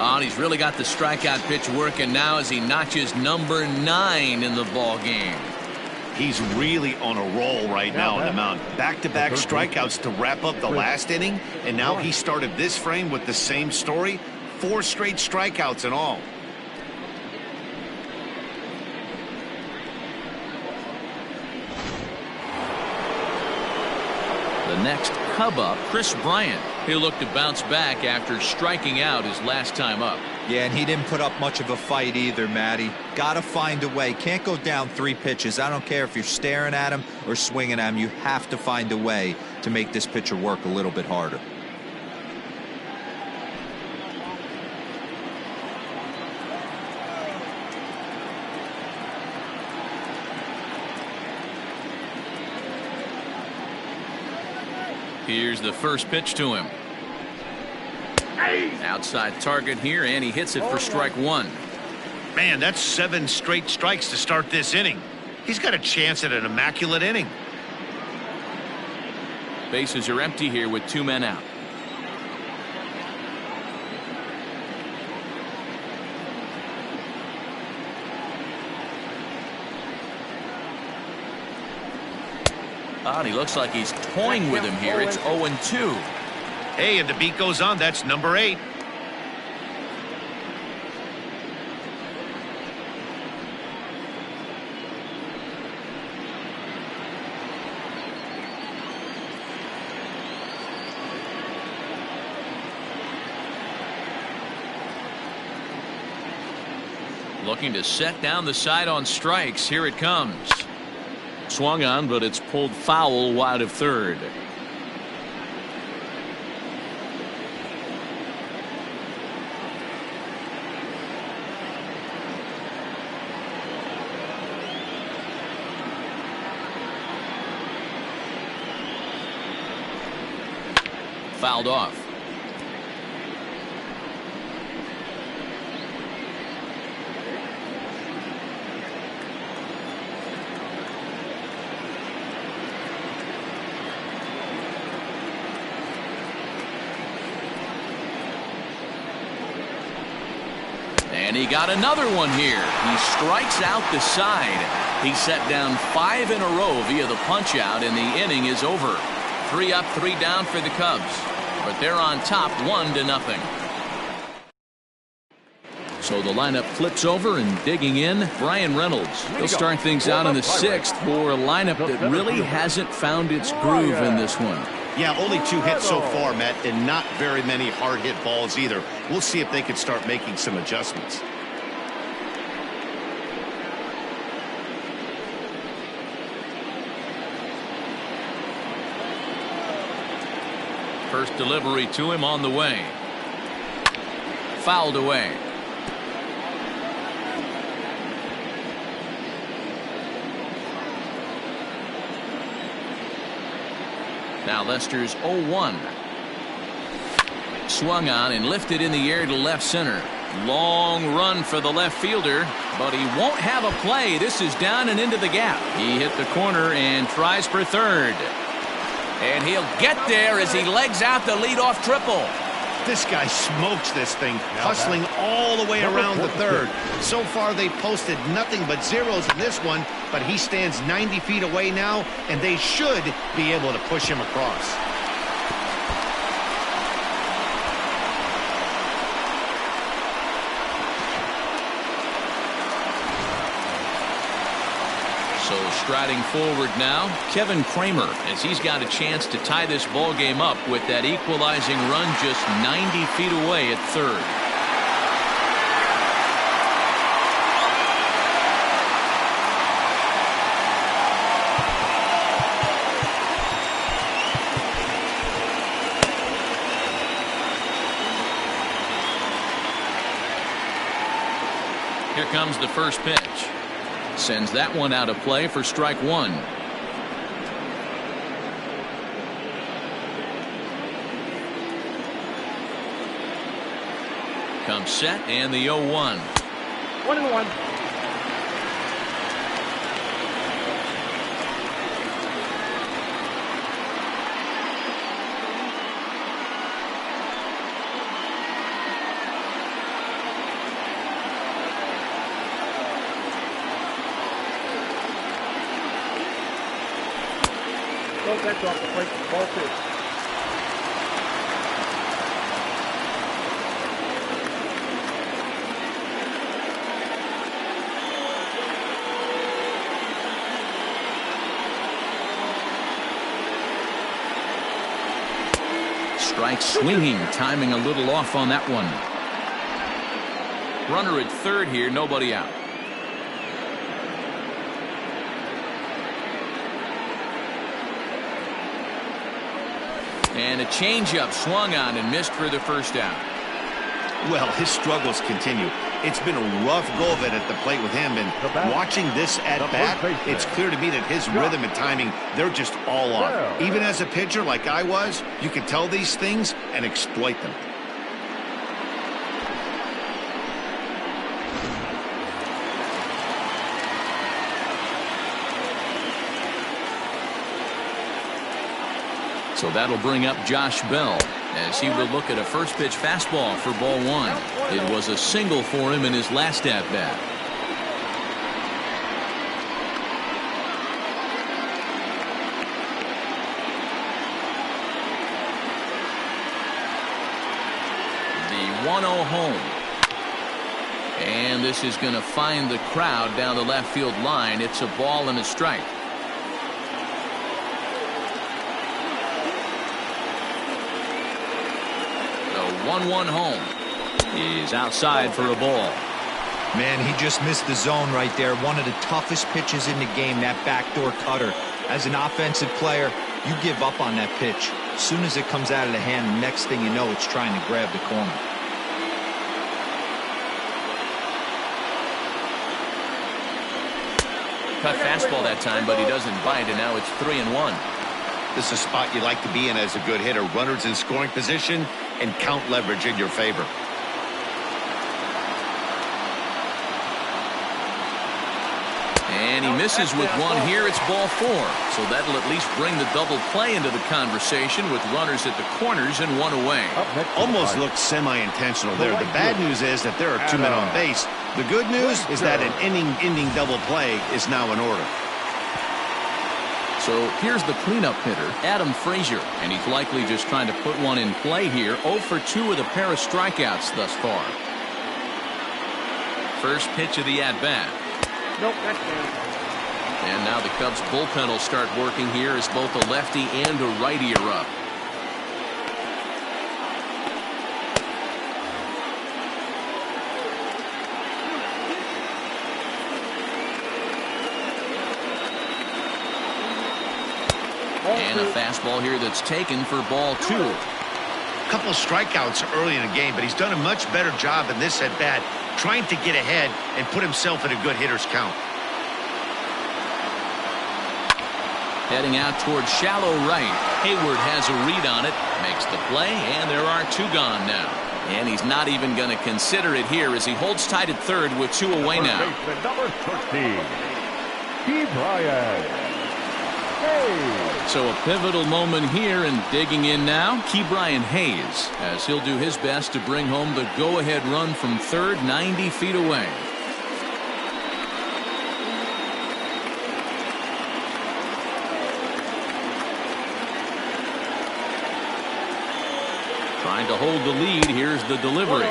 Oh, he's really got the strikeout pitch working now as he notches number 9 in the ball game. He's really on a roll right now on the mound. Back-to-back strikeouts to wrap up the last inning, and now he started this frame with the same story. 4 straight strikeouts and all. The next Cub up, Chris Bryant. He'll look to bounce back after striking out his last time up. Yeah, and he didn't put up much of a fight either, Matty. Got to find a way. Can't go down 3 pitches. I don't care if you're staring at him or swinging at him. You have to find a way to make this pitcher work a little bit harder. Here's the first pitch to him. Outside target here, and he hits it for strike 1. Man, that's 7 straight strikes to start this inning. He's got a chance at an immaculate inning. Bases are empty here with 2 men out. And he looks like he's toying with him here. It's 0-2. Hey, and the beat goes on. That's number 8. Looking to set down the side on strikes. Here it comes. Swung on, but it's pulled foul wide of third. Fouled off. And he got another one here. He strikes out the side. He set down 5 in a row via the punch out, and the inning is over. 3 up, 3 down for the Cubs. But they're on top 1-0. So the lineup flips over, and digging in, Bryan Reynolds. He'll start things out in the 6th for a lineup that really hasn't found its groove in this one. Yeah, only 2 hits so far, Matt, and not very many hard hit balls either. We'll see if they can start making some adjustments. First delivery to him on the way. Fouled away. Now Lester's 0-1. Swung on and lifted in the air to left center. Long run for the left fielder, but he won't have a play. This is down and into the gap. He hit the corner and tries for third. And he'll get there as he legs out the leadoff triple. This guy smokes this thing, hustling all the way around the third. So far, they posted nothing but zeros in this one, but he stands 90 feet away now, and they should be able to push him across. So striding forward now, Kevin Kramer, as he's got a chance to tie this ball game up with that equalizing run just 90 feet away at third. Here comes the first pitch. Sends that one out of play for strike 1. Comes set and the 0-1. 1-1. That's off the plate. Ball 2. Strike swinging, timing a little off on that one. Runner at third here, nobody out. And a changeup swung on and missed for the first out. Well, his struggles continue. It's been a rough go of it at the plate with him, and watching this at-bat, it's clear to me that his rhythm and timing, they're just all off. Even as a pitcher like I was, you can tell these things and exploit them. So that'll bring up Josh Bell as he will look at a first pitch fastball for ball 1. It was a single for him in his last at bat. 1-0 home. And this is going to find the crowd down the left field line. It's a ball and a strike. The 1-1 home. He's outside for a ball. Man, he just missed the zone right there. One of the toughest pitches in the game, that backdoor cutter. As an offensive player, you give up on that pitch. As soon as it comes out of the hand, the next thing you know, it's trying to grab the corner. Cut fastball that time, but he doesn't bite, and now it's 3-1. This is a spot you like to be in as a good hitter. Runners in scoring position and count leverage in your favor. And he misses with one here. It's ball 4. So that'll at least bring the double play into the conversation with runners at the corners and one away. Almost looked semi-intentional there. The bad news is that there are 2 men on base. The good news is that an inning-ending double play is now in order. So here's the cleanup hitter, Adam Frazier, and he's likely just trying to put one in play here. 0 for 2 with a pair of strikeouts thus far. First pitch of the at-bat. Nope, that's down. And now the Cubs bullpen will start working here as both a lefty and a righty are up. And a fastball here that's taken for ball 2. A couple of strikeouts early in the game, but he's done a much better job in this at-bat trying to get ahead and put himself in a good hitter's count. Heading out towards shallow right. Hayward has a read on it, makes the play, and there are 2 gone now. And he's not even going to consider it here as he holds tight at third with 2 away now. Number 13, Key Bryant. So a pivotal moment here, and digging in now, Ke'Bryan Hayes, as he'll do his best to bring home the go-ahead run from third, 90 feet away. Trying to hold the lead. Here's the delivery.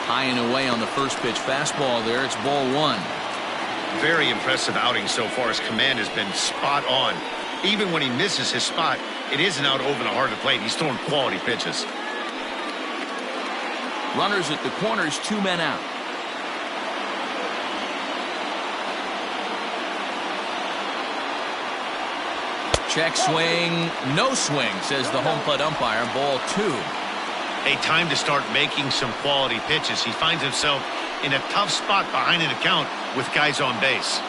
High and away on the first pitch fastball there. It's ball 1. Very impressive outing so far. His command has been spot on. Even when he misses his spot, it isn't out over the heart of the plate. He's throwing quality pitches. Runners at the corners, 2 men out. Check swing, no swing, says the home plate umpire. Ball 2. A time to start making some quality pitches. He finds himself in a tough spot behind an account with guys on base.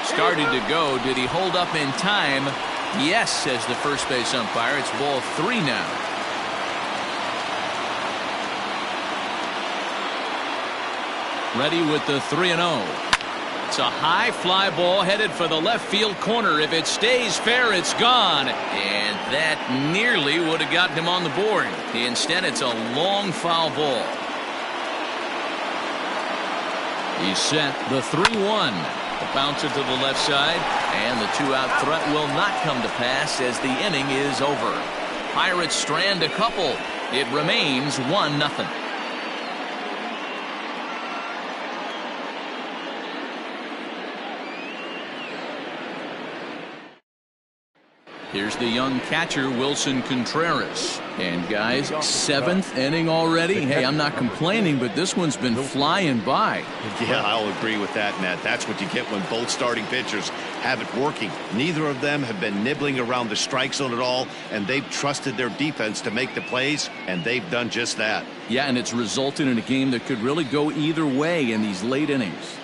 Started to go. Did he hold up in time? Yes, says the first base umpire. It's ball 3 now. Ready with the 3-0. It's a high fly ball headed for the left field corner. If it stays fair, it's gone. And that nearly would have gotten him on the board. Instead, it's a long foul ball. He's set. The 3-1. The bouncer to the left side, and the 2-out threat will not come to pass as the inning is over. Pirates strand a couple. It remains 1-0. Here's the young catcher, Wilson Contreras. And guys, 7th inning already. Hey, I'm not complaining, but this one's been flying by. Yeah, I'll agree with that, Matt. That's what you get when both starting pitchers have it working. Neither of them have been nibbling around the strike zone at all, and they've trusted their defense to make the plays, and they've done just that. Yeah, and it's resulted in a game that could really go either way in these late innings.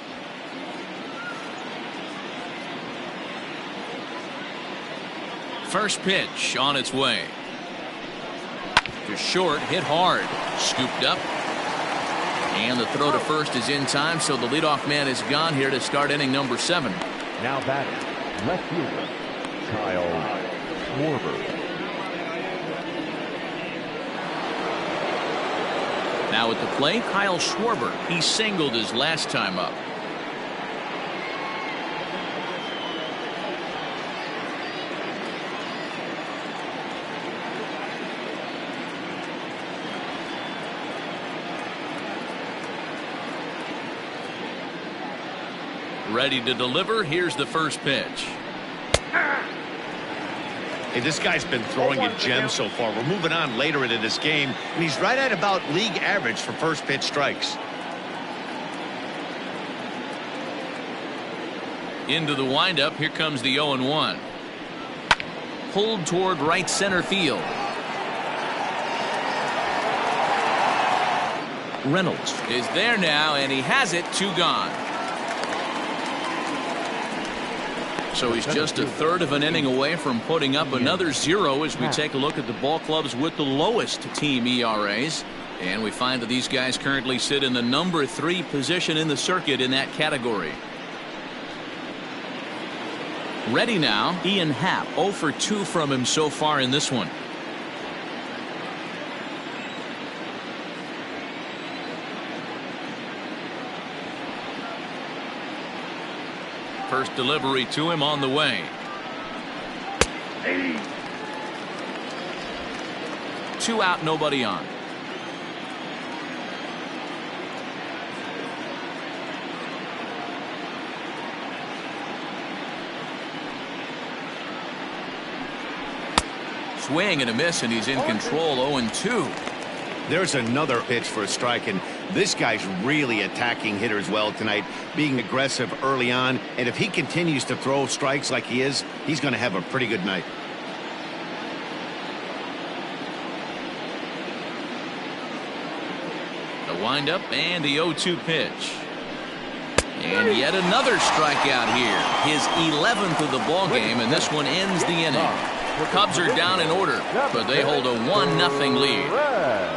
First pitch on its way. To short, hit hard, scooped up. And the throw to first is in time, so the leadoff man is gone here to start inning number 7. Now batting, left fielder, Kyle Schwarber. Now at the plate, Kyle Schwarber. He singled his last time up. Ready to deliver. Here's the first pitch. Hey, this guy's been throwing a gem so far. We're moving on later into this game, and he's right at about league average for first pitch strikes. Into the windup. Here comes the 0-1. Pulled toward right center field. Reynolds is there now, and he has it. 2 gone. So he's just a third of an inning away from putting up another 0 as we take a look at the ball clubs with the lowest team ERAs. And we find that these guys currently sit in the number 3 position in the circuit in that category. Ready now, Ian Happ. 0 for 2 from him so far in this one. First delivery to him on the way. 2 out, nobody on. Swing and a miss, and he's in control. 0-2. There's another pitch for a strike, and this guy's really attacking hitters well tonight, being aggressive early on, and if he continues to throw strikes like he is, he's going to have a pretty good night. The windup and the 0-2 pitch. And yet another strikeout here. His 11th of the ball game, and this one ends the inning. Cubs are down in order, but they hold a 1-0 lead.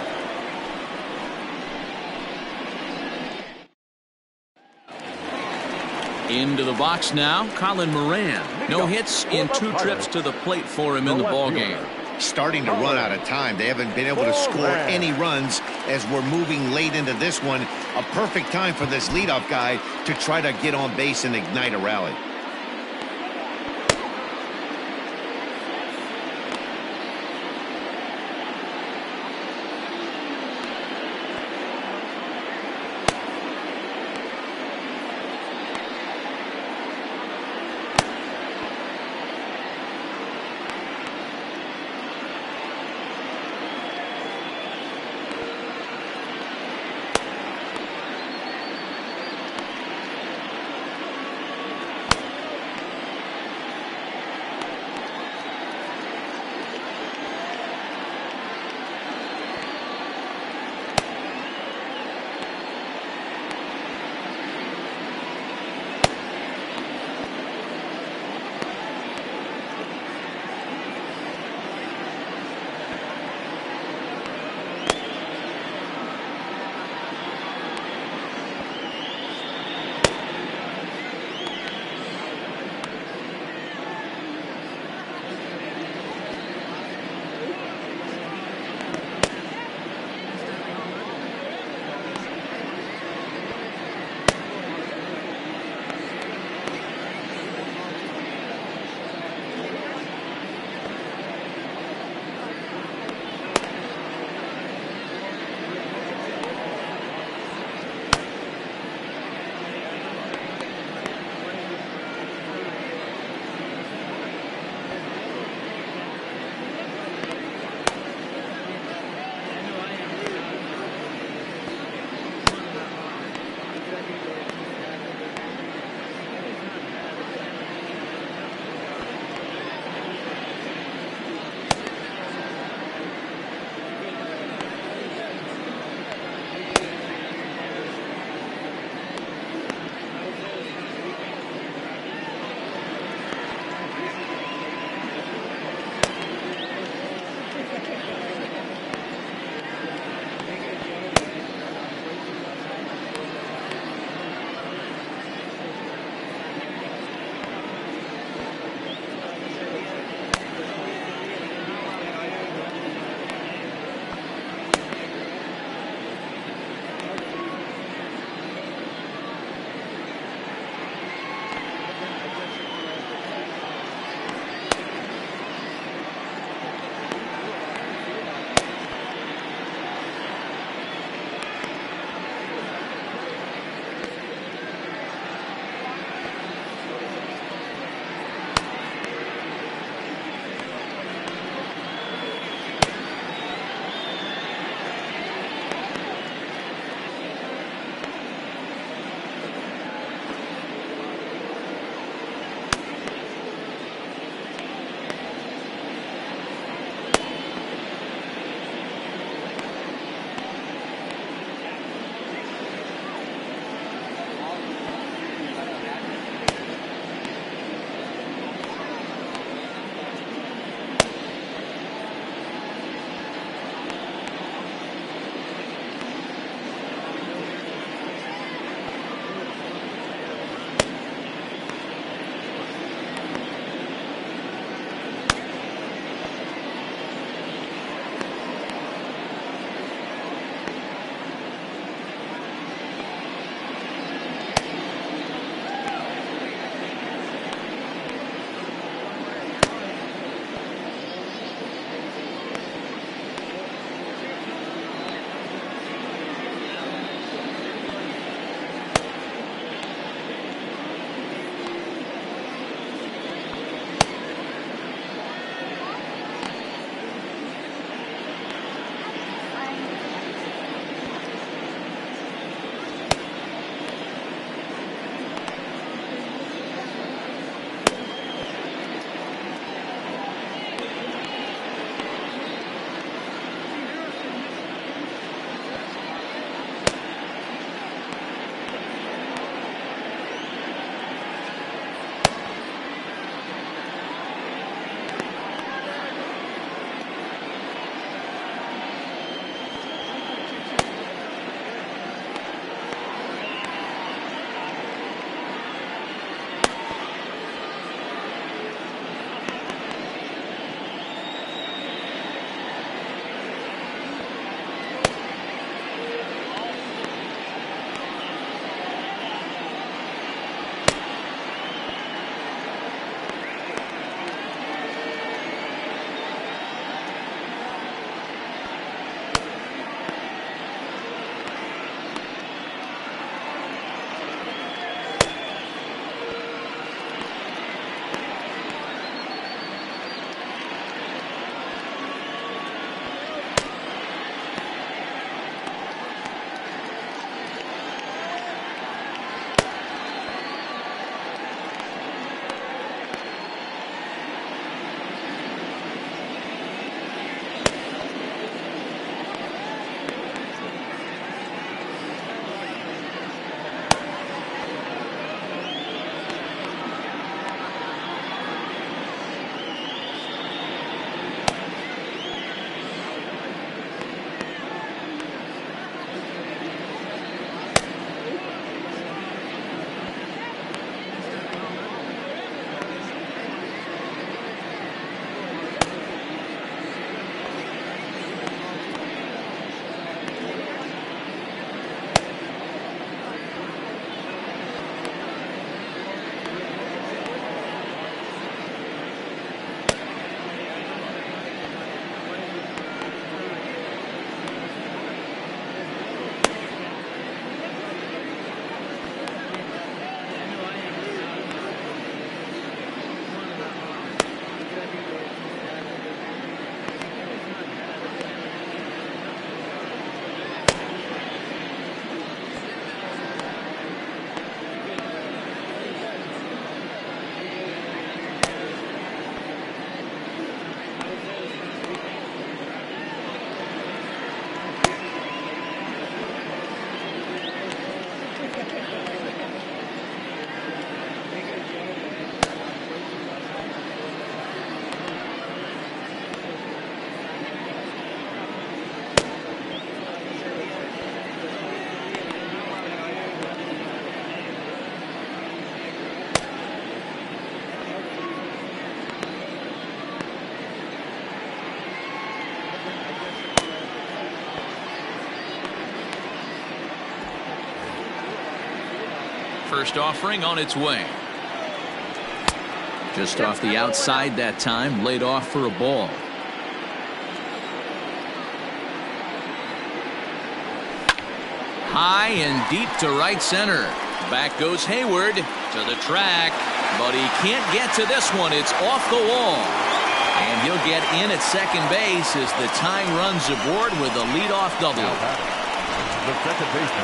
Into the box now, Colin Moran. No hits in 2 trips to the plate for him in the ball game. Starting to run out of time. They haven't been able to score any runs as we're moving late into this one. A perfect time for this leadoff guy to try to get on base and ignite a rally. First offering on its way. Just off the outside that time, laid off for a ball. High and deep to right center. Back goes Hayward to the track, but he can't get to this one. It's off the wall. And he'll get in at second base as the tying runs aboard with a leadoff double.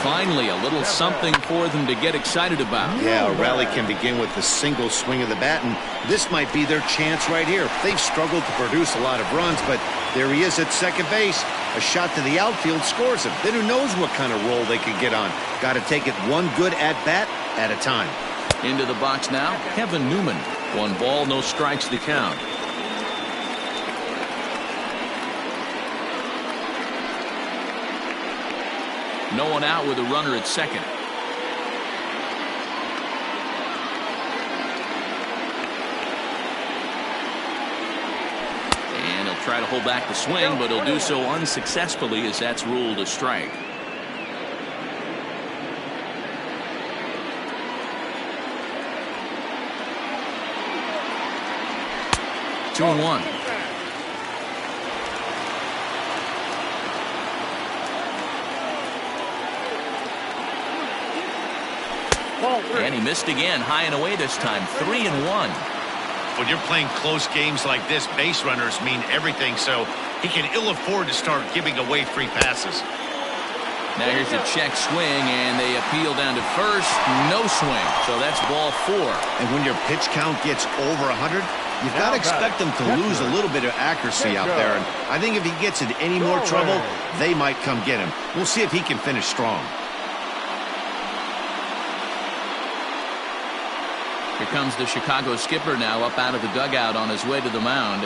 Finally, a little something for them to get excited about. Yeah, a rally can begin with the single swing of the bat, and this might be their chance right here. They've struggled to produce a lot of runs, but there he is at second base. A shot to the outfield scores him. Then who knows what kind of roll they could get on. Got to take it one good at-bat at a time. Into the box now, Kevin Newman. 1 ball, no strikes to count. No one out with a runner at second. And he'll try to hold back the swing, but he'll do so unsuccessfully as that's ruled a strike. Two and one. And he missed again, high and away this time. 3 and 1. When you're playing close games like this, base runners mean everything, so he can ill afford to start giving away free passes. Now here's a check swing, and they appeal down to first. No swing, so that's ball 4. And when your pitch count gets over 100, you've got to expect them to lose a little bit of accuracy out there. And I think if he gets in any more trouble, they might come get him. We'll see if he can finish strong. Here comes the Chicago skipper now up out of the dugout on his way to the mound.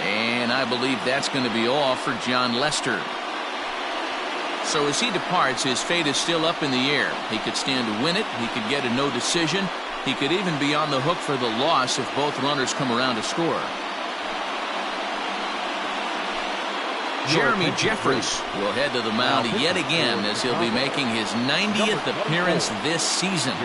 And I believe that's going to be all for John Lester. So as he departs, his fate is still up in the air. He could stand to win it. He could get a no decision. He could even be on the hook for the loss if both runners come around to score. Jeremy Jeffress will head to the mound yet again as he'll be making his 90th appearance this season.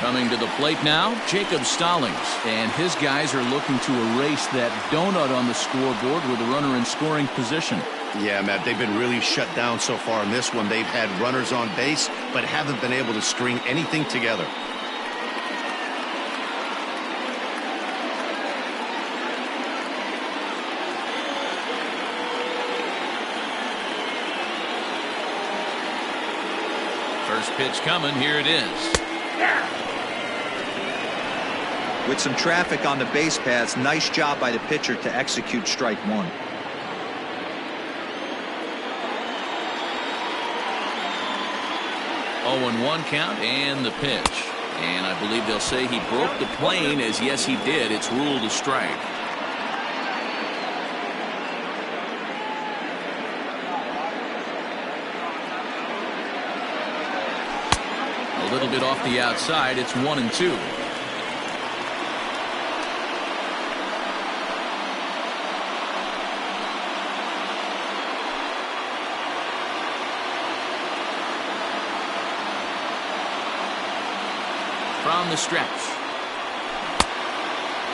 Coming to the plate now, Jacob Stallings, and his guys are looking to erase that donut on the scoreboard with a runner in scoring position. Yeah, Matt, they've been really shut down so far in this one. They've had runners on base, but haven't been able to string anything together. First pitch coming, here it is. With some traffic on the base paths, nice job by the pitcher to execute strike 1. Oh, and 1 count and the pitch. And I believe they'll say he broke the plane, as yes he did. It's ruled a strike. A little bit off the outside. It's 1 and 2. From the stretch.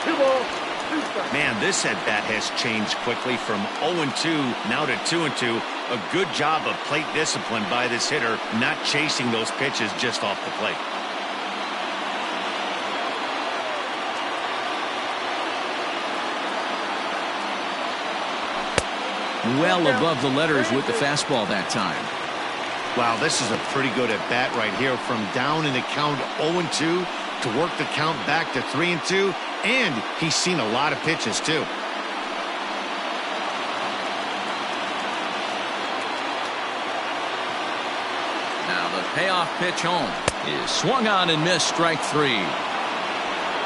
2 balls, 2 strikes. Man, this at bat has changed quickly from 0-2 now to 2-2. A good job of plate discipline by this hitter, not chasing those pitches just off the plate. Well above the letters with the fastball that time. Wow, this is a pretty good at bat right here. From down in the count 0-2 to work the count back to 3-2, and he's seen a lot of pitches too. Now the payoff pitch home is swung on and missed, strike 3.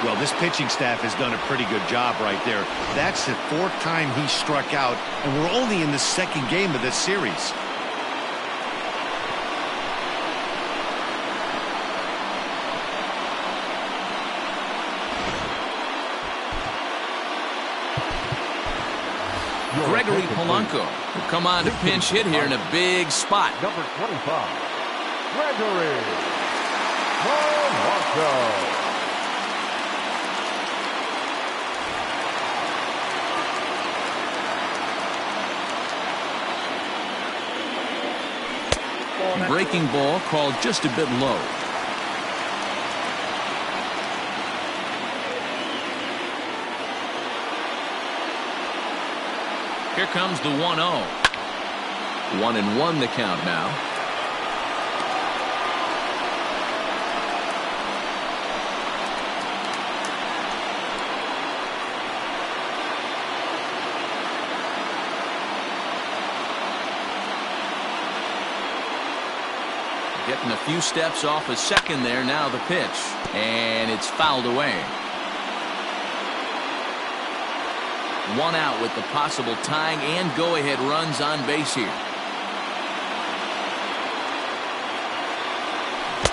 Well, this pitching staff has done a pretty good job right there. That's the 4th time he struck out, and we're only in the 2nd game of this series. Gregory Polanco will come on to pinch hit here in a big spot. Number 25, Gregory Polanco. Breaking ball called just a bit low. Here comes the 1-0. 1-1 the count now. Getting a few steps off a second there. Now the pitch. And it's fouled away. One out with the possible tying and go-ahead runs on base here.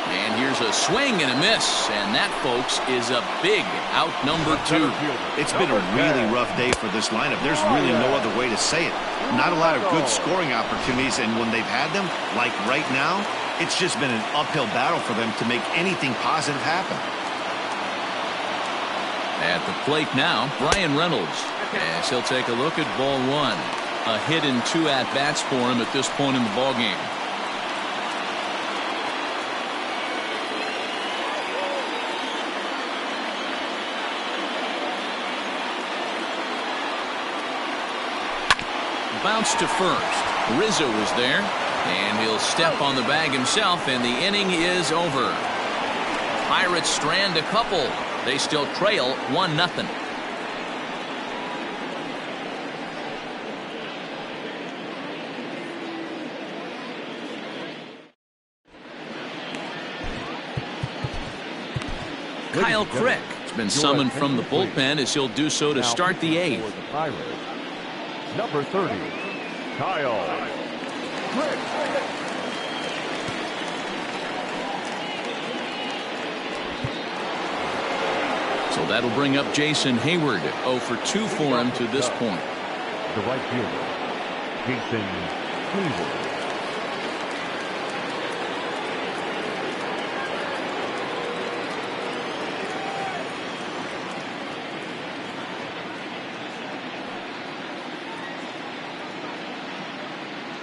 And here's a swing and a miss. And that, folks, is a big out number 2. It's been a really rough day for this lineup. There's really no other way to say it. Not a lot of good scoring opportunities, and when they've had them, like right now, it's just been an uphill battle for them to make anything positive happen. At the plate now, Brian Reynolds. As he'll take a look at ball 1. A hit and 2 at-bats for him at this point in the ballgame. Bounce to first. Rizzo is there. And he'll step on the bag himself, and the inning is over. Pirates strand a couple. They still trail 1-0. Kyle Crick has been summoned from the bullpen as he'll do so to start the 8th. Number 30, Kyle Crick. So that'll bring up Jason Hayward. 0 for 2 for him to this point. The right fielder, Jason Hayward.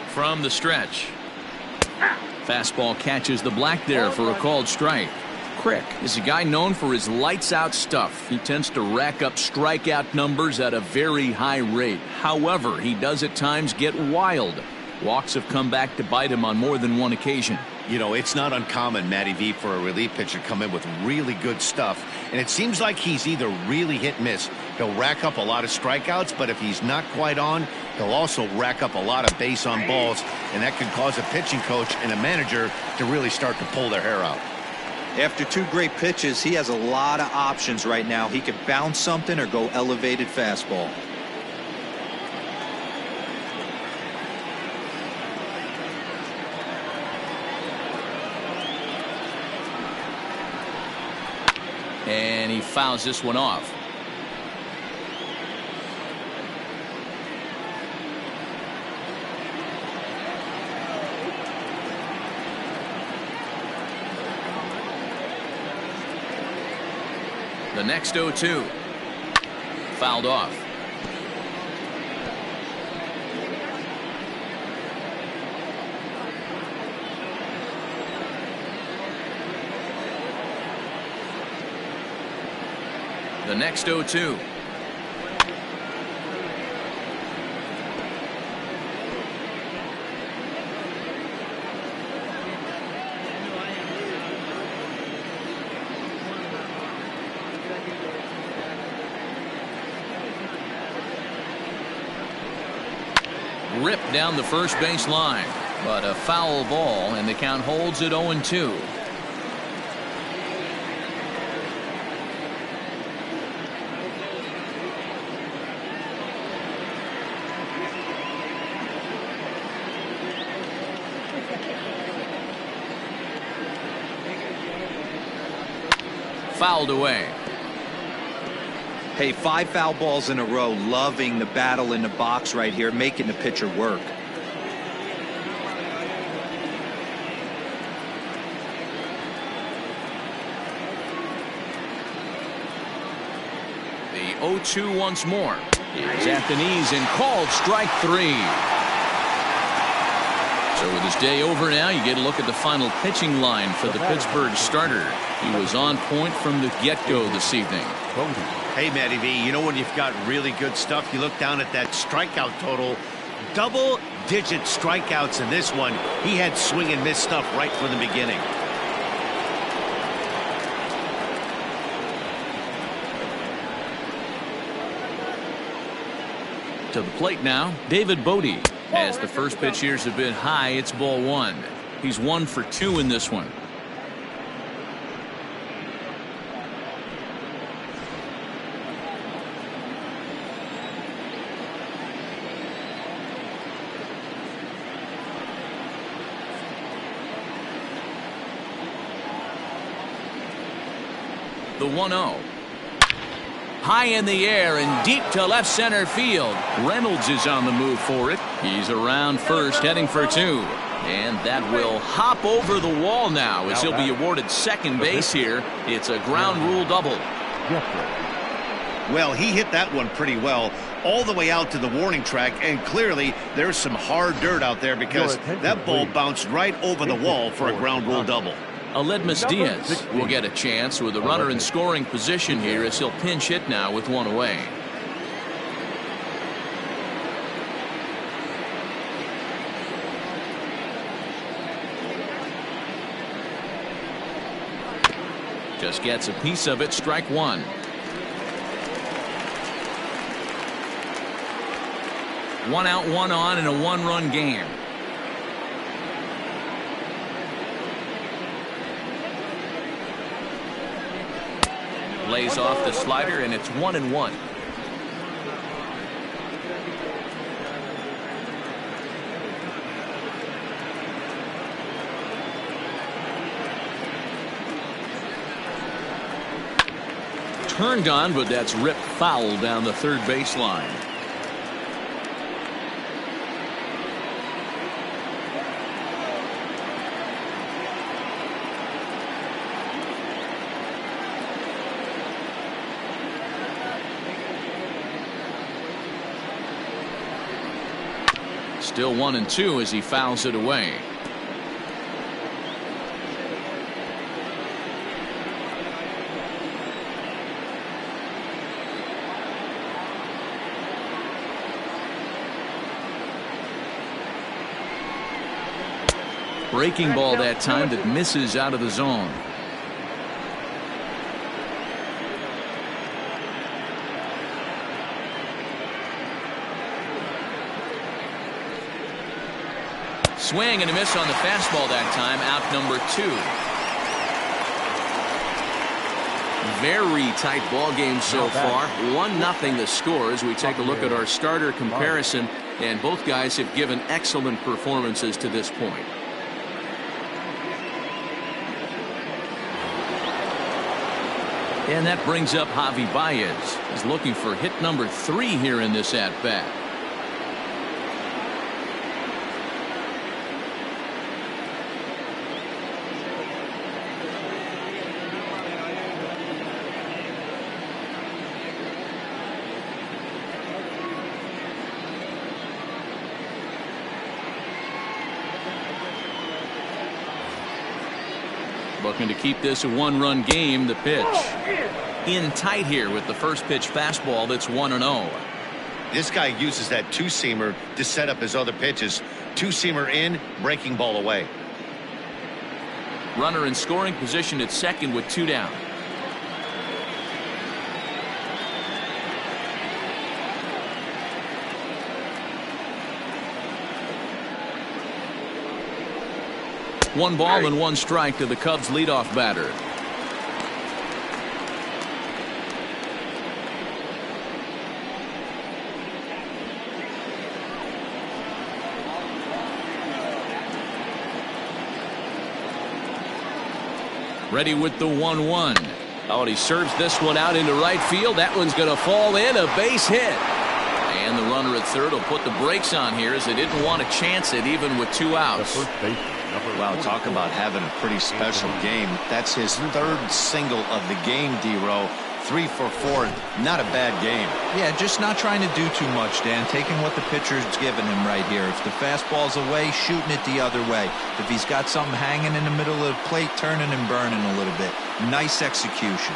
From the stretch. Fastball catches the black there for a called strike. Crick is a guy known for his lights-out stuff. He tends to rack up strikeout numbers at a very high rate. However, he does at times get wild. Walks have come back to bite him on more than one occasion. You know, it's not uncommon, Matty V, for a relief pitcher to come in with really good stuff. And it seems like he's either really hit-miss. He'll rack up a lot of strikeouts, but if he's not quite on, he'll also rack up a lot of base on balls. And that could cause a pitching coach and a manager to really start to pull their hair out. After 2 great pitches, he has a lot of options right now. He could bounce something or go elevated fastball. And he fouls this one off. The next 0-2. Fouled off. The next 0-2. Ripped down the first base line, but a foul ball, and the count holds at 0-2. Fouled away. Hey, 5 foul balls in a row, loving the battle in the box right here, making the pitcher work. The 0-2 once more. Is at the knees and called strike 3. So with his day over now, you get a look at the final pitching line for the Pittsburgh starter. He was on point from the get-go this evening. Hey, Matty V, you know when you've got really good stuff, you look down at that strikeout total. Double-digit strikeouts in this one. He had swing and miss stuff right from the beginning. To the plate now, David Bote. As the first pitch here's a bit high, it's ball 1. He's 1 for 2 in this one. The 1-0. High in the air and deep to left center field. Reynolds is on the move for it. He's around first, heading for 2. And that will hop over the wall now as he'll be awarded second base here. It's a ground rule double. Well, he hit that one pretty well all the way out to the warning track, and clearly there's some hard dirt out there because that ball bounced right over the wall for a ground rule double. Aledmys Diaz will get a chance with a runner in scoring position here as he'll pinch hit now with 1 away. Just gets a piece of it, strike 1. One out, one on in a 1-run game. Lays off the slider, and it's 1-1. Turned on, but that's ripped foul down the third baseline. Still 1-2 as he fouls it away. Breaking ball that time that misses out of the zone. Swing and a miss on the fastball that time. Out number 2. Very tight ball game so far. 1-0 the score as we take a look at our starter comparison, and both guys have given excellent performances to this point. And that brings up Javi Baez. He's looking for hit number 3 here in this at-bat. Looking to keep this a 1-run game. The pitch in tight here with the first pitch fastball. That's 1-0. This guy uses that 2-seamer to set up his other pitches. 2-seamer in, breaking ball away. Runner in scoring position at second with 2 down. One ball and 1 strike to the Cubs leadoff batter. Ready with the 1-1. Oh, and he serves this one out into right field. That one's going to fall in, a base hit. And the runner at third will put the brakes on here as they didn't want to chance it even with 2 outs. Wow, talk about having a pretty special game. That's his third single of the game, D-Row. 3 for 4. Not a bad game. Yeah, just not trying to do too much, Dan. Taking what the pitcher's giving him right here. If the fastball's away, shooting it the other way. If he's got something hanging in the middle of the plate, turning and burning a little bit. Nice execution.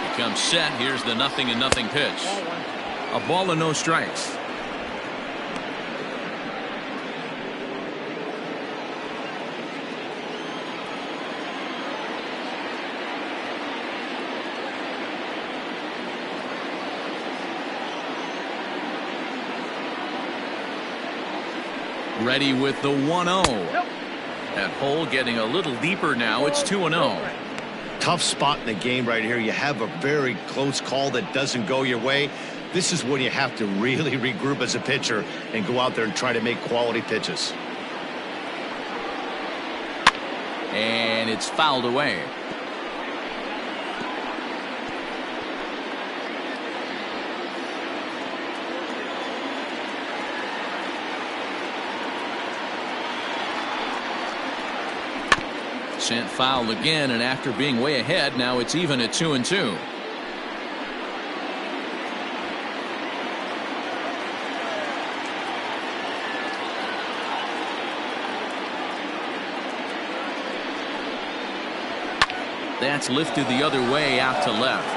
He comes set. Here's the 0-0 pitch. A ball and no strikes. Ready with the 1-0. That hole getting a little deeper now. It's 2-0. Tough spot in the game right here. You have a very close call that doesn't go your way. This is when you have to really regroup as a pitcher and go out there and try to make quality pitches. And it's fouled away. Sent foul again, and after being way ahead, now it's even at 2-2. That's lifted the other way out to left.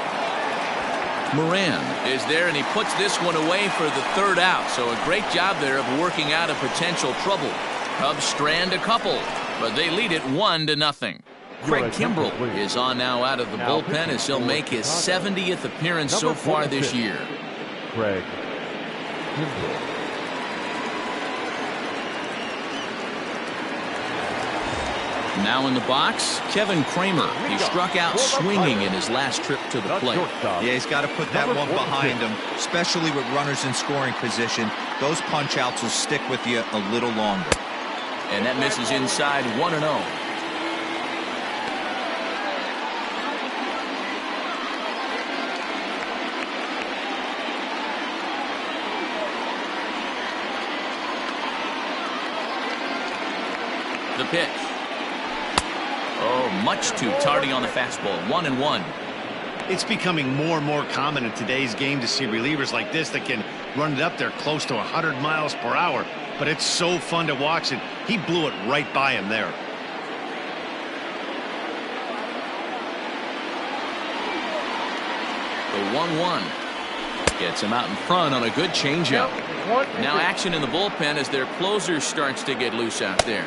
Moran is there, and he puts this one away for the third out. So a great job there of working out a potential trouble. Cubs strand a couple, but they lead it 1-0. Craig Kimbrell is on now out of the bullpen as he'll make his 70th appearance so far this year. Craig Kimbrell. Now in the box, Kevin Kramer. He struck out swinging in his last trip to the plate. Yeah, he's got to put that one behind him, especially with runners in scoring position. Those punch outs will stick with you a little longer. And that misses inside 1-0. The pitch. Oh, much too tardy on the fastball. 1-1. It's becoming more and more common in today's game to see relievers like this that can run it up there close to 100 miles per hour. But it's so fun to watch it. He blew it right by him there. The 1-1 gets him out in front on a good changeup. Now action in the bullpen as their closer starts to get loose out there.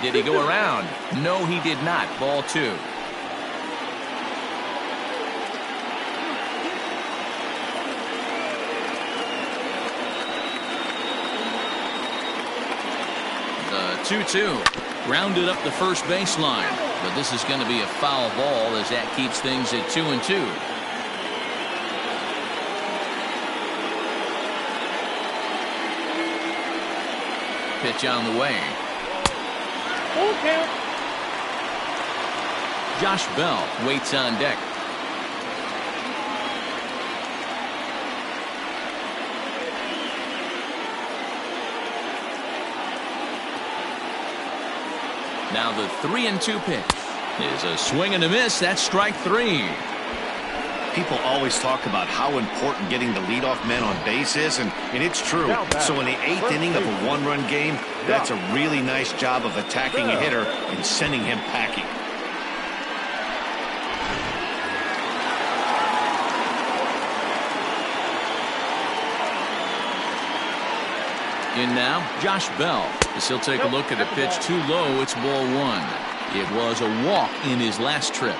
Did he go around? No, he did not. Ball 2. The 2-2. Grounded up the first baseline. But this is going to be a foul ball as that keeps things at 2-2. Pitch on the way. Josh Bell waits on deck. Now the 3-2 pitch is a swing and a miss. That's strike 3. People always talk about how important getting the leadoff man on base is, and it's true. So in the 8th inning of a one-run game, that's a really nice job of attacking a hitter and sending him packing. In now, Josh Bell, as he'll take a look at a pitch too low. It's ball 1. It was a walk in his last trip.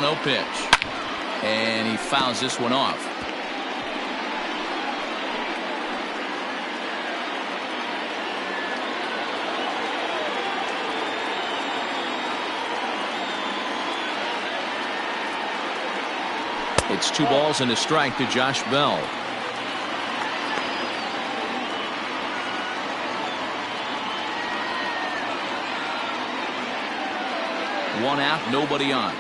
1-0 pitch. And he fouls this one off. It's 2 balls and a strike to Josh Bell. 1 out, nobody on.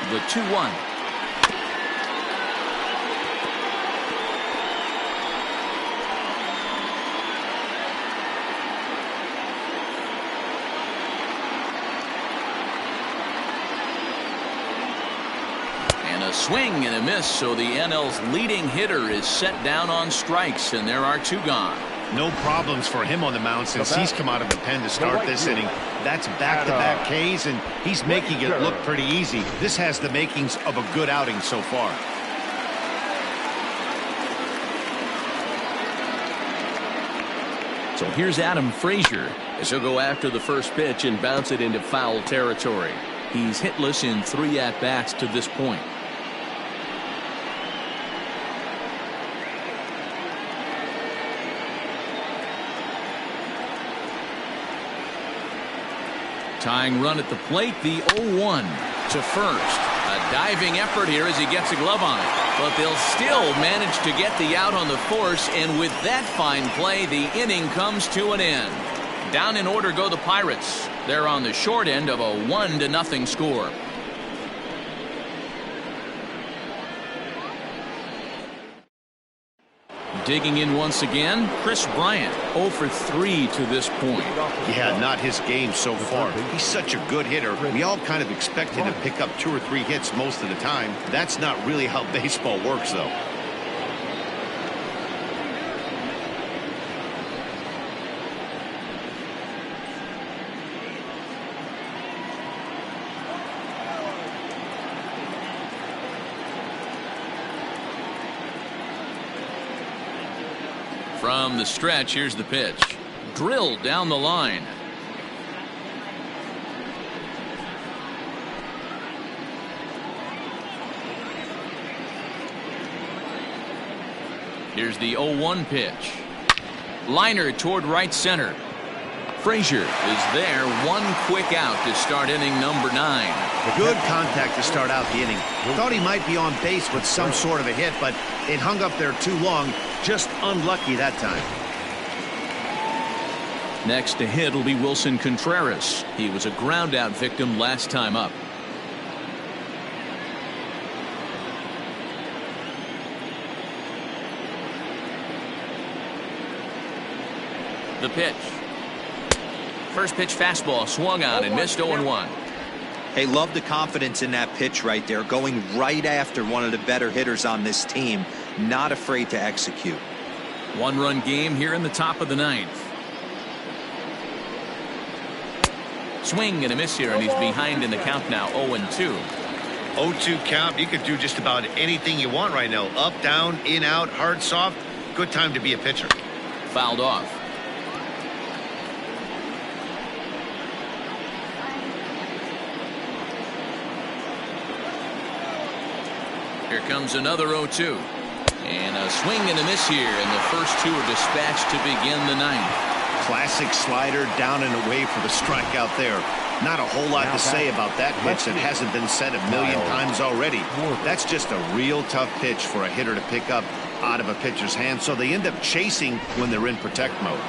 The 2-1. Swing and a miss, so the NL's leading hitter is set down on strikes, and there are 2 gone. No problems for him on the mound since he's come out of the pen to start this inning. That's back-to-back Ks, and he's making it look pretty easy. This has the makings of a good outing so far. So here's Adam Frazier as he'll go after the first pitch and bounce it into foul territory. He's hitless in 3 at-bats to this point. Tying run at the plate, the 0-1 to first. A diving effort here as he gets a glove on it. But they'll still manage to get the out on the force, and with that fine play, the inning comes to an end. Down in order go the Pirates. They're on the short end of a 1-0 score. Digging in once again, Chris Bryant, 0 for 3 to this point. Yeah, not his game so far. He's such a good hitter. We all kind of expect him to pick up 2 or 3 hits most of the time. That's not really how baseball works, though. From the stretch, here's the pitch. Drilled down the line. Here's the 0-1 pitch. Liner toward right center. Frazier is there. 1 quick out to start inning number 9. Good contact to start out the inning. Thought he might be on base with some sort of a hit, but it hung up there too long. Just unlucky that time. Next to hit will be Wilson Contreras. He was a ground out victim last time up. The pitch. First pitch fastball swung on and missed 0-1. Hey, love the confidence in that pitch right there, going right after one of the better hitters on this team, not afraid to execute. 1-run game here in the top of the 9th. Swing and a miss here, and he's behind in the count now, 0-2. 0-2 count. You could do just about anything you want right now. Up, down, in, out, hard, soft. Good time to be a pitcher. Fouled off. Here comes another 0-2. And a swing and a miss here, and the first 2 are dispatched to begin the 9th. Classic slider down and away for the strikeout there. Not a whole lot to say about that pitch that hasn't been said a million times already. That's just a real tough pitch for a hitter to pick up out of a pitcher's hand, so they end up chasing when they're in protect mode.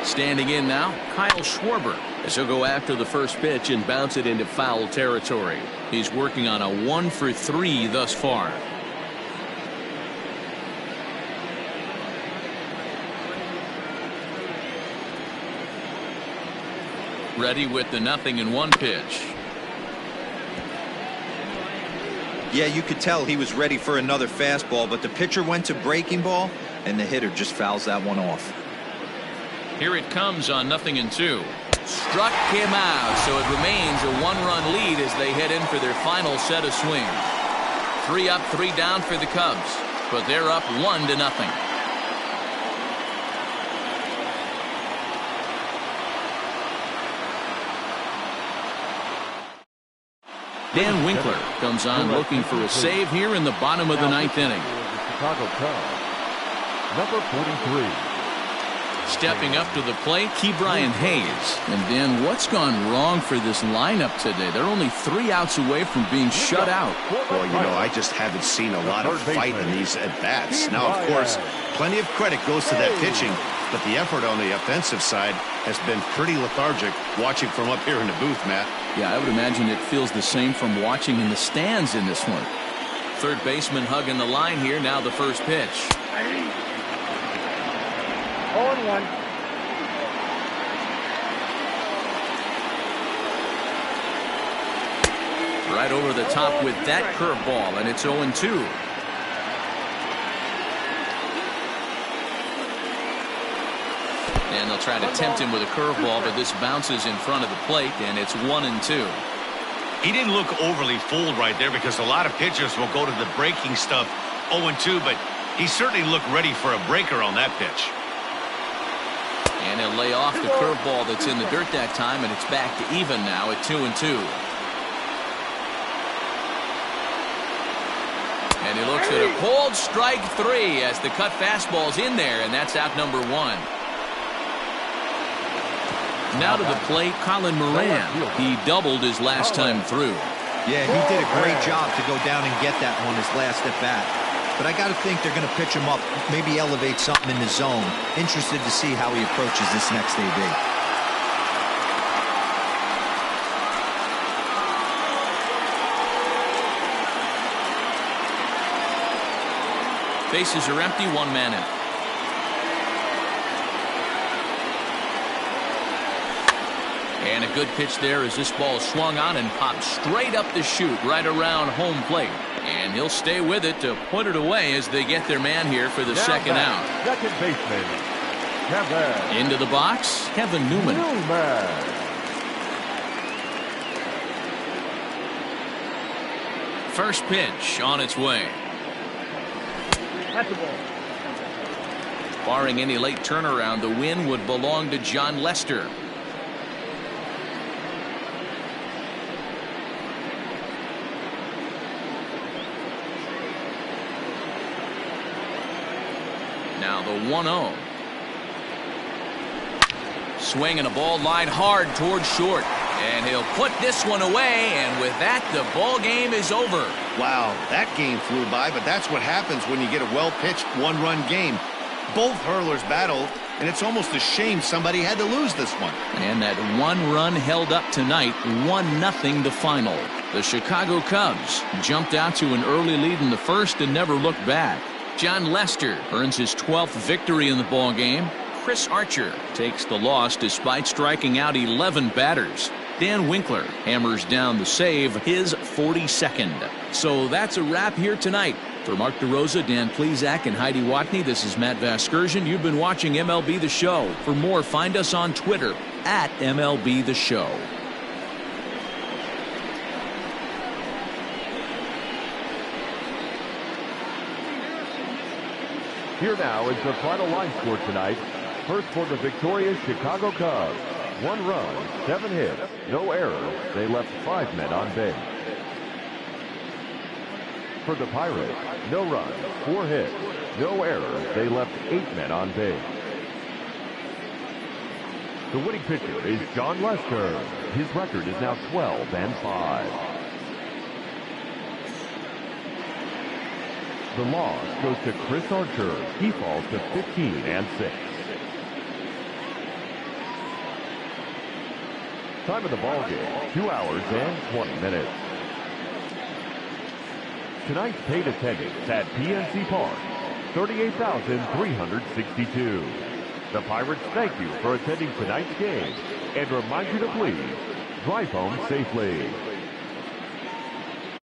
Standing in now, Kyle Schwarber, as he'll go after the first pitch and bounce it into foul territory. He's working on a 1 for 3 thus far. Ready with the 0-1 pitch. Yeah, you could tell he was ready for another fastball, but the pitcher went to breaking ball, and the hitter just fouls that one off. Here it comes on 0-2. Struck him out, so it remains a one-run lead as they head in for their final set of swings. 3 up, 3 down for the Cubs, but they're up 1-0. Dan Winkler comes on looking for a save here in the bottom of the 9th inning. Chicago Cubs, number 43. Stepping up to the plate, Ke'Bryan Hayes. And Dan, what's gone wrong for this lineup today? They're only 3 outs away from being shut out. Well, you know, I just haven't seen a lot of fight in these at-bats. Now, of course, plenty of credit goes to that pitching, but the effort on the offensive side has been pretty lethargic watching from up here in the booth, Matt. Yeah, I would imagine it feels the same from watching in the stands in this one. Third baseman hugging the line here. Now the first pitch. 0-1. Right over the top with that curveball, and it's 0-2. And they'll try to tempt him with a curveball, but this bounces in front of the plate, and it's 1-2. He didn't look overly fooled right there because a lot of pitchers will go to the breaking stuff 0-2, but he certainly looked ready for a breaker on that pitch. And he'll lay off the curveball that's in the dirt that time, and it's back to even now at 2-2. And he looks at a cold strike 3 as the cut fastball's in there, and that's out number 1. Now to the plate, Colin Moran. He doubled his last time through. Yeah, he did a great job to go down and get that one his last at bat. But I got to think they're going to pitch him up, maybe elevate something in the zone. Interested to see how he approaches this next AB. Bases are empty, 1 man in. And a good pitch there as this ball swung on and popped straight up the chute right around home plate. And he'll stay with it to put it away as they get their man here for the second out. Second baseman, Kevin. Into the box, Kevin Newman. First pitch on its way. That's a ball. Barring any late turnaround, the win would belong to Jon Lester. Now the 1-0. Swinging a ball line hard towards short. And he'll put this one away, and with that, the ball game is over. Wow, that game flew by, but that's what happens when you get a well-pitched one-run game. Both hurlers battled, and it's almost a shame somebody had to lose this one. And that one run held up tonight, 1-0 the final. The Chicago Cubs jumped out to an early lead in the first and never looked back. Jon Lester earns his 12th victory in the ball game. Chris Archer takes the loss despite striking out 11 batters. Dan Winkler hammers down the save, his 42nd. So that's a wrap here tonight. For Mark DeRosa, Dan Plesac, and Heidi Watney, this is Matt Vasgersian. You've been watching MLB The Show. For more, find us on Twitter at MLB The Show. Here now is the final line score tonight. First for the victorious Chicago Cubs. 1 run, 7 hits, no errors. They left 5 men on base. For the Pirates, no runs, 4 hits, no errors. They left 8 men on base. The winning pitcher is Jon Lester. His record is now 12-5. The loss goes to Chris Archer. He falls to 15-6. Time of the ball game, 2 hours and 20 minutes. Tonight's paid attendance at PNC Park, 38,362. The Pirates thank you for attending tonight's game and remind you to please drive home safely.